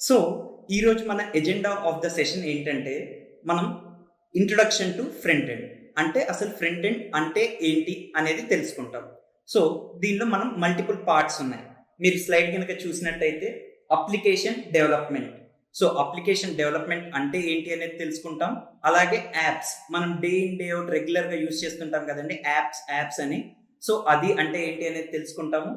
So ఈరోజు మన agenda of the session ఏంటంటే మనం ఇంట్రొడక్షన్ టు ఫ్రంట్ ఎండ్ అంటే అసలు ఫ్రంట్ ఎండ్ అంటే ఏంటి అనేది తెలుసుకుంటాం. సో దీనిలో మనం మల్టిపుల్ పార్ట్స్ ఉన్నాయి. మీరు స్లైడ్ కనుక చూసినట్టయితే application development. So application development అంటే ఏంటి అనేది తెలుసుకుంటాం. అలాగే యాప్స్, మనం డే ఇన్ డే అవుట్ రెగ్యులర్గా యూజ్ చేస్తుంటాం కదండి యాప్స్ అని. సో అది అంటే ఏంటి అనేది తెలుసుకుంటాము.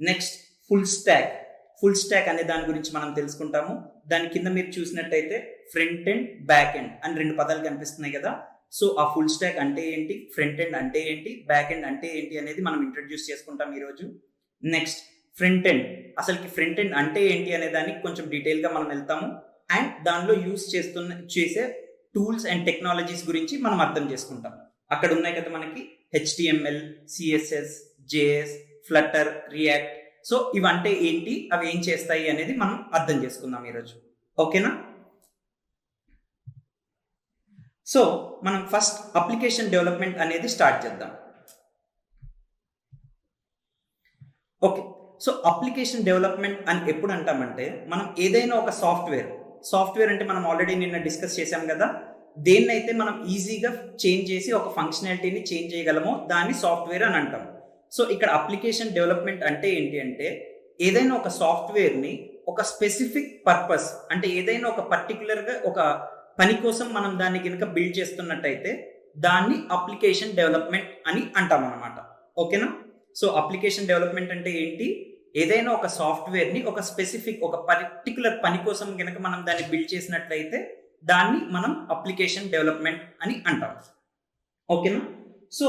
నెక్స్ట్ ఫుల్ స్టాక్ అనే దాని గురించి మనం తెలుసుకుంటాము. దాని కింద మీరు చూసినట్టయితే ఫ్రంట్ ఎండ్ బ్యాక్ ఎండ్ అని రెండు పదాలు కనిపిస్తున్నాయి కదా. సో ఆ ఫుల్ స్టాక్ అంటే ఏంటి, ఫ్రంట్ ఎండ్ అంటే ఏంటి, బ్యాక్ ఎండ్ అంటే ఏంటి అనేది మనం ఇంట్రడ్యూస్ చేసుకుంటాం ఈరోజు. నెక్స్ట్ ఫ్రంట్ ఎండ్, అసలుకి ఫ్రంట్ ఎండ్ అంటే ఏంటి అనే దానికి కొంచెం డీటెయిల్గా మనం వెళ్తాము. అండ్ దానిలో యూజ్ చేసే టూల్స్ అండ్ టెక్నాలజీస్ గురించి మనం అర్థం చేసుకుంటాం. అక్కడ ఉన్నాయి కదా మనకి HTML, CSS, JS, Flutter, React. So ఇవంటే ఏంటి, అవి ఏం చేస్తాయి అనేది మనం అర్థం చేసుకుందాం ఈరోజు. ఓకేనా? సో మనం ఫస్ట్ అప్లికేషన్ డెవలప్మెంట్ అనేది స్టార్ట్ చేద్దాం. ఓకే, సో అప్లికేషన్ డెవలప్మెంట్ అని ఎప్పుడు అంటామంటే మనం ఏదైనా ఒక సాఫ్ట్వేర్ అంటే మనం ఆల్రెడీ నిన్న డిస్కస్ చేసాం కదా, దేన్నైతే మనం ఈజీగా చేంజ్ చేసి ఒక ఫంక్షనాలిటీని చేంజ్ చేయగలమో దాన్ని సాఫ్ట్వేర్ అని అంటాం. సో ఇక్కడ అప్లికేషన్ డెవలప్మెంట్ అంటే ఏంటి అంటే ఏదైనా ఒక సాఫ్ట్వేర్ని ఒక స్పెసిఫిక్ పర్పస్ అంటే ఏదైనా ఒక పర్టికులర్గా ఒక పని కోసం మనం దాన్ని కనుక బిల్డ్ చేస్తున్నట్టయితే దాన్ని అప్లికేషన్ డెవలప్మెంట్ అని అంటాం అన్నమాట. ఓకేనా? సో అప్లికేషన్ డెవలప్మెంట్ అంటే ఏంటి, ఏదైనా ఒక సాఫ్ట్వేర్ని ఒక స్పెసిఫిక్ ఒక పర్టికులర్ పని కోసం కనుక మనం దాన్ని బిల్డ్ చేసినట్లయితే దాన్ని మనం అప్లికేషన్ డెవలప్మెంట్ అని అంటాం. ఓకేనా? సో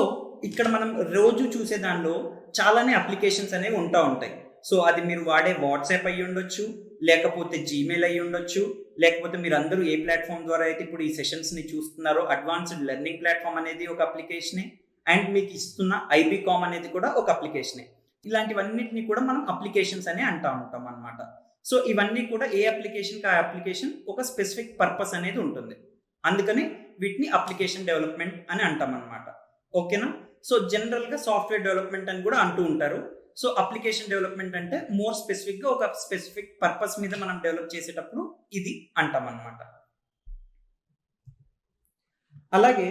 ఇక్కడ మనం రోజు చూసే దానిలో చాలానే అప్లికేషన్స్ అనేవి ఉంటాయి. సో అది మీరు వాడే వాట్సాప్ అయ్యి ఉండొచ్చు, లేకపోతే జీమెయిల్ అయ్యి ఉండొచ్చు, లేకపోతే మీరు అందరూ ఏ ప్లాట్ఫామ్ ద్వారా అయితే ఇప్పుడు ఈ సెషన్స్ని చూస్తున్నారో అడ్వాన్స్డ్ లెర్నింగ్ ప్లాట్ఫామ్ అనేది ఒక అప్లికేషనే. అండ్ మీకు ఇస్తున్న IBCom అనేది కూడా ఒక అప్లికేషనే. ఇలాంటివన్నిటిని కూడా మనం అప్లికేషన్స్ అనే అంటూ ఉంటాం అన్నమాట. సో ఇవన్నీ కూడా ఏ అప్లికేషన్కి ఆ అప్లికేషన్ ఒక స్పెసిఫిక్ పర్పస్ అనేది ఉంటుంది. అందుకని వీటిని అప్లికేషన్ డెవలప్మెంట్ అని అంటాం అన్నమాట. ఓకేనా? సో జనరల్గా సాఫ్ట్వేర్ డెవలప్మెంట్ అని కూడా అంటూ ఉంటారు. సో అప్లికేషన్ డెవలప్మెంట్ అంటే మోర్ స్పెసిఫిక్గా ఒక స్పెసిఫిక్ పర్పస్ మీద మనం డెవలప్ చేసేటప్పుడు ఇది అంటాం అన్నమాట. అలాగే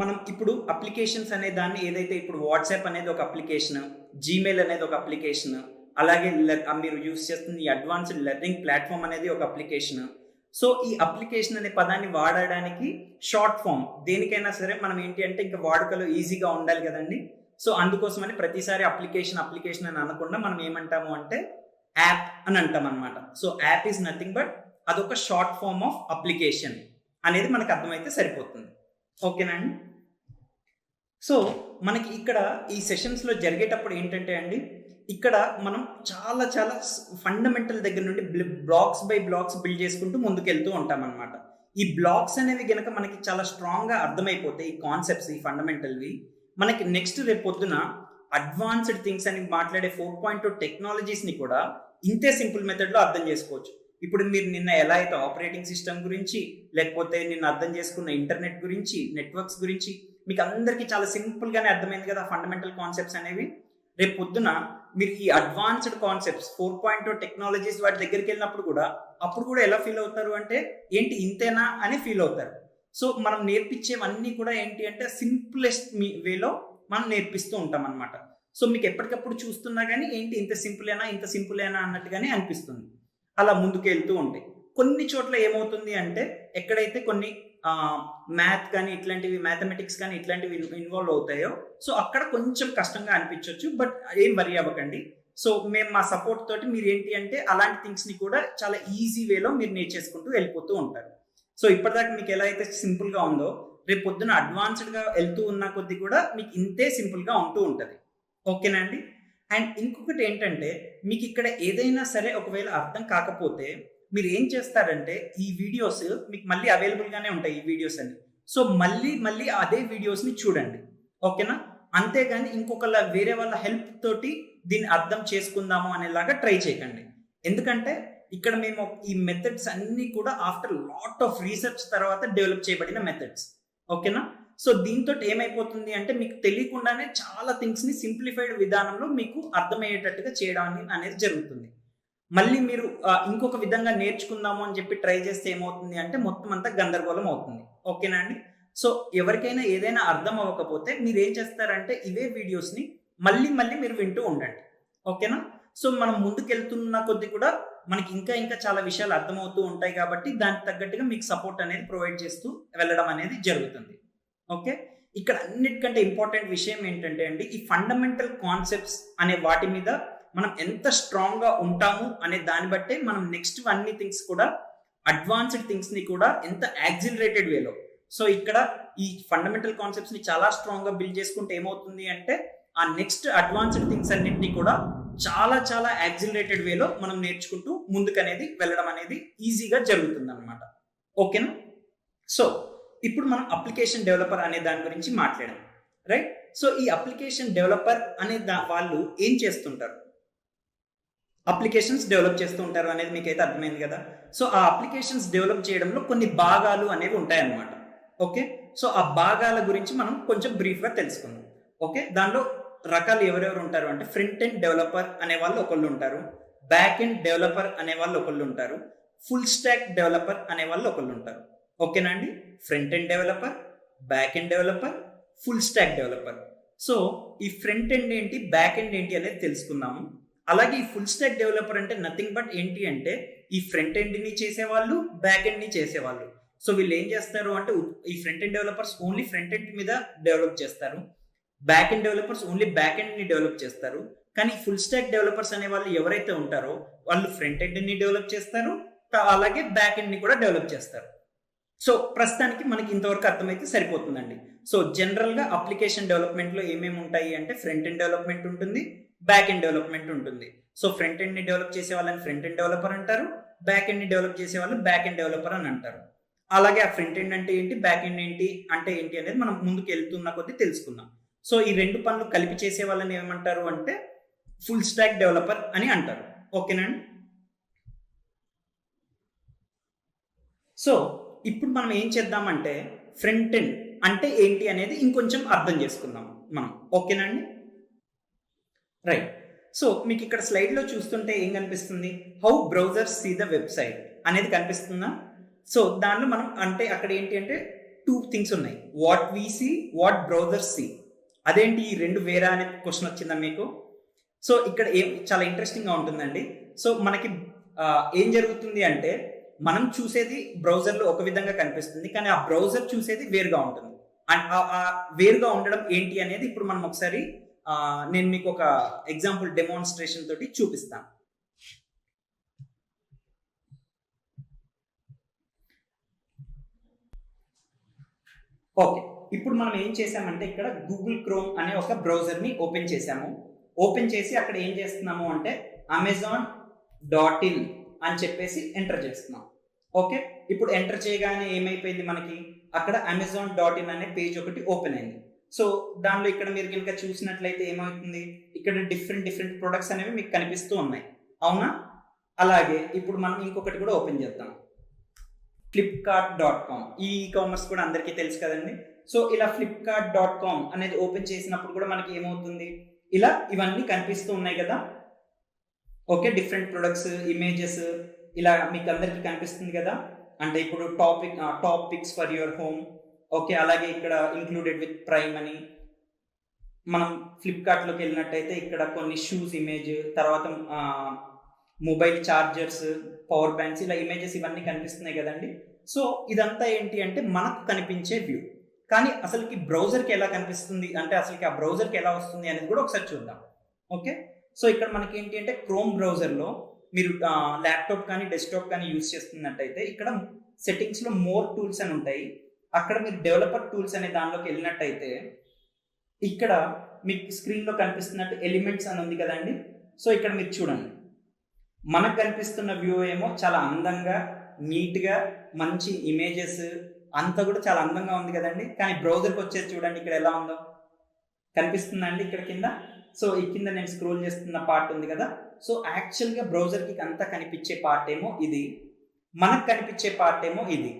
మనం ఇప్పుడు అప్లికేషన్స్ అనే దాన్ని ఏదైతే ఇప్పుడు వాట్సాప్ అనేది ఒక అప్లికేషన్, జీమెయిల్ అనేది ఒక అప్లికేషన్, అలాగే మీరు యూజ్ చేస్తున్న ఈ అడ్వాన్స్డ్ లెర్నింగ్ ప్లాట్ఫామ్ అనేది ఒక అప్లికేషన్. సో ఈ అప్లికేషన్ అనే పదాన్ని వాడడానికి షార్ట్ ఫామ్ దేనికైనా సరే మనం ఏంటి అంటే ఇంకా వాడుకలో ఈజీగా ఉండాలి కదండి. సో అందుకోసమని ప్రతిసారి అప్లికేషన్ అని అనకుండా మనం ఏమంటాము అంటే యాప్ అని అంటాం అనమాట. So app is nothing but అదొక షార్ట్ ఫామ్ ఆఫ్ అప్లికేషన్ అనేది మనకు అర్థమైతే సరిపోతుంది. ఓకేనా అండి? సో మనకి ఇక్కడ ఈ సెషన్స్లో జరిగేటప్పుడు ఏంటంటే అండి, ఇక్కడ మనం చాలా ఫండమెంటల్ దగ్గర నుండి బ్లాక్స్ బై బ్లాక్స్ బిల్డ్ చేసుకుంటూ ముందుకెళ్తూ ఉంటాం అనమాట. ఈ బ్లాక్స్ అనేవి గనక మనకి చాలా స్ట్రాంగ్గా అర్థమైపోతే ఈ కాన్సెప్ట్స్, ఈ ఫండమెంటల్వి, మనకి నెక్స్ట్ రేపు పొద్దున అడ్వాన్స్డ్ థింగ్స్ అని మాట్లాడే 4.2 టెక్నాలజీస్ని కూడా ఇంతే సింపుల్ మెథడ్లో అర్థం చేసుకోవచ్చు. ఇప్పుడు మీరు నిన్న ఎలా అయితే ఆపరేటింగ్ సిస్టమ్ గురించి, లేకపోతే నిన్న అర్థం చేసుకున్న ఇంటర్నెట్ గురించి, నెట్వర్క్స్ గురించి మీకు అందరికీ చాలా సింపుల్గానే అర్థమైంది కదా ఫండమెంటల్ కాన్సెప్ట్స్ అనేవి. రేపు పొద్దున మీరు ఈ అడ్వాన్స్డ్ కాన్సెప్ట్స్ 4.2 టెక్నాలజీస్ వాటి దగ్గరికి వెళ్ళినప్పుడు కూడా అప్పుడు కూడా ఎలా ఫీల్ అవుతారు అంటే ఏంటి ఇంతేనా అని ఫీల్ అవుతారు. సో మనం నేర్పించేవన్నీ కూడా ఏంటి అంటే సింపులెస్ట్ వేలో మనం నేర్పిస్తూ ఉంటాం అనమాట. సో మీకు ఎప్పటికప్పుడు చూస్తున్నా కానీ ఏంటి ఇంత సింపులేనా అన్నట్టుగానే అనిపిస్తుంది. అలా ముందుకు వెళ్తూ ఉంటాయి. కొన్ని చోట్ల ఏమవుతుంది అంటే ఎక్కడైతే కొన్ని మ్యాథ్ కానీ ఇట్లాంటివి, మ్యాథమెటిక్స్ కానీ ఇట్లాంటివి ఇన్వాల్వ్ అవుతాయో సో అక్కడ కొంచెం కష్టంగా అనిపించవచ్చు. బట్ ఏం వరీ అవ్వకండి. సో మేము మా సపోర్ట్ తోటి మీరు ఏంటి అంటే అలాంటి థింగ్స్ని కూడా చాలా ఈజీ వేలో మీరు నేర్చేసుకుంటూ వెళ్ళిపోతూ ఉంటారు. సో ఇప్పటిదాకా మీకు ఎలా అయితే సింపుల్గా ఉందో రేపు పొద్దున అడ్వాన్స్డ్గా వెళ్తూ ఉన్న కొద్దీ కూడా మీకు ఇంతే సింపుల్గా ఉంటూ ఉంటుంది. ఓకేనా అండి? అండ్ ఇంకొకటి ఏంటంటే మీకు ఇక్కడ ఏదైనా సరే ఒకవేళ అర్థం కాకపోతే మీరు ఏం చేస్తారంటే ఈ వీడియోస్ మీకు మళ్ళీ అవైలబుల్గానే ఉంటాయి ఈ వీడియోస్ అన్ని. సో మళ్ళీ అదే వీడియోస్ని చూడండి. ఓకేనా? అంతేగాని ఇంకొకళ్ళ వేరే వాళ్ళ హెల్ప్ తోటి దీన్ని అర్థం చేసుకుందాము అనేలాగా ట్రై చేయకండి. ఎందుకంటే ఇక్కడ మేము ఈ మెథడ్స్ అన్నీ కూడా ఆఫ్టర్ లాట్ ఆఫ్ రీసెర్చ్ తర్వాత డెవలప్ చేయబడిన మెథడ్స్. ఓకేనా? సో దీంతో ఏమైపోతుంది అంటే మీకు తెలియకుండానే చాలా థింగ్స్ని సింప్లిఫైడ్ విధానంలో మీకు అర్థమయ్యేటట్టుగా చేయడం అనేది జరుగుతుంది. మళ్ళీ మీరు ఇంకొక విధంగా నేర్చుకుందాము అని చెప్పి ట్రై చేస్తే ఏమవుతుంది అంటే మొత్తం అంతా గందరగోళం అవుతుంది. ఓకేనా అండి? సో ఎవరికైనా ఏదైనా అర్థం అవ్వకపోతే మీరు ఏం చేస్తారంటే ఇవే వీడియోస్ని మళ్ళీ మళ్ళీ మీరు వింటూ ఉండండి. ఓకేనా? సో మనం ముందుకెళ్తున్న కొద్దీ కూడా మనకి ఇంకా ఇంకా చాలా విషయాలు అర్థమవుతూ ఉంటాయి కాబట్టి దానికి తగ్గట్టుగా మీకు సపోర్ట్ అనేది ప్రొవైడ్ చేస్తూ వెళ్ళడం అనేది జరుగుతుంది. ఓకే, ఇక్కడ అన్నిటికంటే ఇంపార్టెంట్ విషయం ఏంటంటే అండి, ఈ ఫండమెంటల్ కాన్సెప్ట్స్ అనే వాటి మీద మనం ఎంత స్ట్రాంగ్ గా ఉంటాము అనే దాన్ని బట్టే మనం నెక్స్ట్ అన్ని థింగ్స్ కూడా అడ్వాన్స్డ్ థింగ్స్ ని కూడా ఎంత యాక్సిలరేటెడ్ వేలో. సో ఇక్కడ ఈ ఫండమెంటల్ కాన్సెప్ట్స్ ని చాలా స్ట్రాంగ్ గా బిల్డ్ చేసుకుంటే ఏమవుతుంది అంటే ఆ నెక్స్ట్ అడ్వాన్స్డ్ థింగ్స్ అన్నింటినీ కూడా చాలా చాలా యాక్సిలరేటెడ్ వేలో మనం నేర్చుకుంటూ ముందుకనేది వెళ్ళడం అనేది ఈజీగా జరుగుతుంది అనమాట. ఓకేనా? సో ఇప్పుడు మనం అప్లికేషన్ డెవలపర్ అనే దాని గురించి మాట్లాడాం, రైట్? సో ఈ అప్లికేషన్ డెవలపర్ అనే వాళ్ళు ఏం చేస్తుంటారు? అప్లికేషన్స్ డెవలప్ చేస్తూ ఉంటారు అనేది మీకైతే అర్థమైంది కదా. సో ఆ అప్లికేషన్స్ డెవలప్ చేయడంలో కొన్ని భాగాలు అనేవి ఉంటాయన్నమాట. ఓకే, సో ఆ భాగాల గురించి మనం కొంచెం బ్రీఫ్గా తెలుసుకుందాం. ఓకే, దానిలో రకాలు ఎవరెవరు ఉంటారు అంటే ఫ్రంట్ ఎండ్ డెవలపర్ అనే వాళ్ళు ఒకళ్ళు ఉంటారు, బ్యాక్ ఎండ్ డెవలపర్ అనే వాళ్ళు ఒకళ్ళు ఉంటారు, ఫుల్ స్టాక్ డెవలపర్ అనే వాళ్ళు ఒకళ్ళు ఉంటారు. ఓకేనా అండి? Front end developer, back end developer, full stack developer. So ఈ ఫ్రంట్ ఎండ్ ఏంటి, బ్యాక్ ఎండ్ ఏంటి అనేది తెలుసుకుందాము. అలాగే ఈ ఫుల్ స్టాక్ డెవలపర్ అంటే నథింగ్ బట్ ఏంటి అంటే ఈ ఫ్రంట్ ఎండ్ ని చేసేవాళ్ళు, బ్యాక్ ఎండ్ ని చేసేవాళ్ళు. సో వీళ్ళు ఏం చేస్తారు అంటే ఈ front end developers only front end మీద డెవలప్ చేస్తారు, back end developers only back end ని డెవలప్ చేస్తారు. కానీ ఫుల్ స్టాక్ డెవలపర్స్ అనే వాళ్ళు ఎవరైతే ఉంటారో వాళ్ళు ఫ్రంట్ ఎండ్ ని డెవలప్ చేస్తారు, అలాగే బ్యాక్ ఎండ్ ని కూడా డెవలప్ చేస్తారు. సో ప్రస్తుతానికి మనకి ఇంతవరకు అర్థమైతే సరిపోతుందండి. సో జనరల్ గా అప్లికేషన్ డెవలప్మెంట్ లో ఏమేమి ఉంటాయి అంటే ఫ్రంట్ ఎండ్ డెవలప్మెంట్ ఉంటుంది, బ్యాక్ ఎండ్ డెవలప్మెంట్ ఉంటుంది. సో ఫ్రంట్ ఎండ్ ని డెవలప్ చేసే వాళ్ళని ఫ్రంట్ ఎండ్ డెవలపర్ అంటారు, బ్యాక్ ఎండ్ ని డెవలప్ చేసే వాళ్ళు బ్యాక్ ఎండ్ డెవలపర్ అని అంటారు. అలాగే ఆ ఫ్రంట్ ఎండ్ అంటే ఏంటి, బ్యాక్ ఎండ్ ఏంటి అంటే ఏంటి అనేది మనం ముందుకు వెళ్తున్న కొద్దీ తెలుసుకుందాం. సో ఈ రెండు పనులు కలిపి చేసే వాళ్ళని ఏమంటారు అంటే ఫుల్ స్టాక్ డెవలపర్ అని అంటారు. ఓకేనండి? సో ఇప్పుడు మనం ఏం చేద్దామంటే ఫ్రంట్ ఎండ్ అంటే ఏంటి అనేది ఇంకొంచెం అర్థం చేసుకుందాం మనం. ఓకేనండి? రైట్. సో మీకు ఇక్కడ స్లైడ్లో చూస్తుంటే ఏం కనిపిస్తుంది? How browsers see the website అనేది కనిపిస్తుందా? సో దానిలో మనం అంటే అక్కడ ఏంటి అంటే 2 థింగ్స్ ఉన్నాయి, what we see, what browsers see. అదేంటి ఈ రెండు వేరా అనే క్వశ్చన్ వచ్చిందా మీకు? సో ఇక్కడ చాలా ఇంట్రెస్టింగ్ గా ఉంటుందండి. సో మనకి ఏం జరుగుతుంది అంటే మనం చూసేది బ్రౌజర్లో ఒక విధంగా కనిపిస్తుంది, కానీ ఆ బ్రౌజర్ చూసేది వేరుగా ఉంటుంది. అండ్ ఆ వేరుగా ఉండడం ఏంటి అనేది ఇప్పుడు మనం ఒకసారి నేను మీకు ఒక ఎగ్జాంపుల్ డెమాన్స్ట్రేషన్ తోటి చూపిస్తాను. ఓకే, ఇప్పుడు మనం ఏం చేసామంటే ఇక్కడ గూగుల్ క్రోమ్ అనే ఒక బ్రౌజర్ని ఓపెన్ చేసాము. ఓపెన్ చేసి అక్కడ ఏం చేస్తున్నాము అంటే amazon.in అని చెప్పేసి ఎంటర్ చేస్తున్నాం. ఓకే, ఇప్పుడు ఎంటర్ చేయగానే ఏమైపోయింది మనకి అక్కడ amazon.in అనే పేజ్ ఒకటి ఓపెన్ అయింది. సో దానిలో ఇక్కడ మీరు కనుక చూసినట్లయితే ఏమవుతుంది, ఇక్కడ డిఫరెంట్ ప్రొడక్ట్స్ అనేవి మీకు కనిపిస్తూ ఉన్నాయి, అవునా? అలాగే ఇప్పుడు మనం ఇంకొకటి కూడా ఓపెన్ చేద్దాం, flipkart.com. ఈ కామర్స్ కూడా అందరికీ తెలుసు కదండి. సో ఇలా flipkart.com అనేది ఓపెన్ చేసినప్పుడు కూడా మనకి ఏమవుతుంది, ఇలా ఇవన్నీ కనిపిస్తూ ఉన్నాయి కదా. ఓకే, డిఫరెంట్ ప్రొడక్ట్స్, ఇమేజెస్ ఇలా మీకు అందరికీ కనిపిస్తుంది కదా. అంటే ఇప్పుడు top picks for your home. Okay, అలాగే ఇక్కడ ఇంక్లూడెడ్ విత్ ప్రైమ్ అని. మనం ఫ్లిప్కార్ట్లోకి వెళ్ళినట్టయితే ఇక్కడ కొన్ని షూస్ ఇమేజ్, తర్వాత మొబైల్ ఛార్జర్స్, పవర్ బ్యాంక్స్, ఇలా ఇమేజెస్ ఇవన్నీ కనిపిస్తున్నాయి కదండి. సో ఇదంతా ఏంటి అంటే మనకు కనిపించే వ్యూ. కానీ అసలుకి బ్రౌజర్కి ఎలా కనిపిస్తుంది అంటే అసలుకి ఆ బ్రౌజర్కి ఎలా వస్తుంది అనేది కూడా ఒకసారి చూద్దాం. ఓకే, సో ఇక్కడ మనకి ఏంటి అంటే క్రోమ్ బ్రౌజర్లో మీరు ల్యాప్టాప్ కానీ డెస్క్టాప్ కానీ యూజ్ చేస్తున్నట్టయితే ఇక్కడ సెట్టింగ్స్లో మోర్ టూల్స్ అని ఉంటాయి. అక్కడ మీరు డెవలపర్ టూల్స్ అనే దానిలోకి వెళ్ళినట్టయితే ఇక్కడ మీకు స్క్రీన్లో కనిపిస్తున్నట్టు ఎలిమెంట్స్ అని ఉంది కదండి. సో ఇక్కడ మీరు చూడండి, మనకు కనిపిస్తున్న వ్యూ ఏమో చాలా అందంగా, నీట్గా, మంచి ఇమేజెస్ అంతా కూడా చాలా అందంగా ఉంది కదండి. కానీ బ్రౌజర్కి వచ్చేది చూడండి ఇక్కడ ఎలా ఉందో కనిపిస్తుందండి ఇక్కడ కింద. సో ఈ కింద నేను స్క్రోల్ చేస్తున్న పార్ట్ ఉంది కదా. సో యాక్చువల్గా బ్రౌజర్కి అంతా కనిపించే పార్ట్ ఏమో ఇది, మనకు కనిపించే పార్ట్ ఏమో ఇది.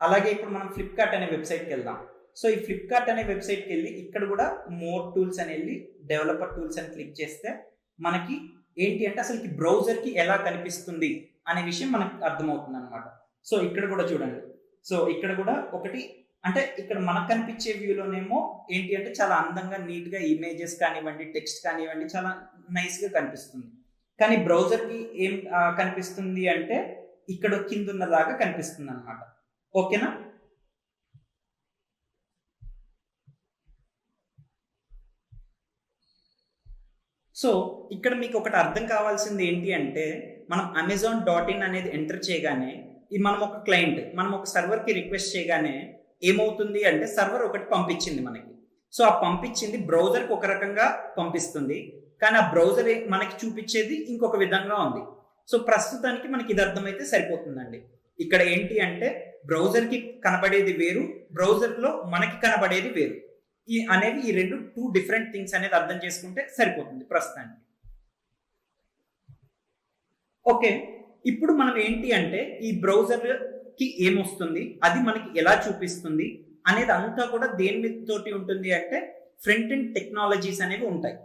అలాగే ఇప్పుడు మనం ఫ్లిప్కార్ట్ అనే వెబ్సైట్కి వెళ్దాం. సో ఈ ఫ్లిప్కార్ట్ అనే వెబ్సైట్కి వెళ్ళి ఇక్కడ కూడా మోర్ టూల్స్ అని వెళ్ళి డెవలపర్ టూల్స్ అని క్లిక్ చేస్తే మనకి ఏంటి అంటే అసలు బ్రౌజర్కి ఎలా కనిపిస్తుంది అనే విషయం మనకు అర్థమవుతుంది అనమాట. సో ఇక్కడ కూడా చూడండి. సో ఇక్కడ కూడా ఒకటి అంటే ఇక్కడ మనకు కనిపించే వ్యూలోనేమో ఏంటి అంటే చాలా అందంగా నీట్గా ఇమేజెస్ కానివ్వండి, టెక్స్ట్ కానివ్వండి చాలా నైస్గా కనిపిస్తుంది. కానీ బ్రౌజర్కి ఏం కనిపిస్తుంది అంటే ఇక్కడ కింద ఉన్నలాగా కనిపిస్తుంది అనమాట. ఓకేనా? సో ఇక్కడ మీకు ఒకటి అర్థం కావాల్సింది ఏంటి అంటే మనం Amazon.in అనేది ఎంటర్ చేయగానే మనం ఒక క్లయింట్, మనం ఒక సర్వర్కి రిక్వెస్ట్ చేయగానే ఏమవుతుంది అంటే సర్వర్ ఒకటి పంపించింది మనకి. సో ఆ పంపించింది బ్రౌజర్కి ఒక రకంగా పంపిస్తుంది, కానీ ఆ బ్రౌజర్ మనకి చూపించేది ఇంకొక విధంగా ఉంది. సో ప్రస్తుతానికి మనకి ఇది అర్థమైతే సరిపోతుందండి. ఇక్కడ ఏంటి అంటే బ్రౌజర్కి కనబడేది వేరు, బ్రౌజర్లో మనకి కనబడేది వేరు. అనేవి ఈ రెండు 2 డిఫరెంట్ థింగ్స్ అనేది అర్థం చేసుకుంటే సరిపోతుంది ప్రస్తుతానికి. ఓకే, ఇప్పుడు మనం ఏంటి అంటే ఈ బ్రౌజర్కి ఏమొస్తుంది, అది మనకి ఎలా చూపిస్తుంది అనేది అంతా కూడా దేని తోటి ఉంటుంది అంటే ఫ్రంట్ ఎండ్ టెక్నాలజీస్ అనేవి ఉంటాయి.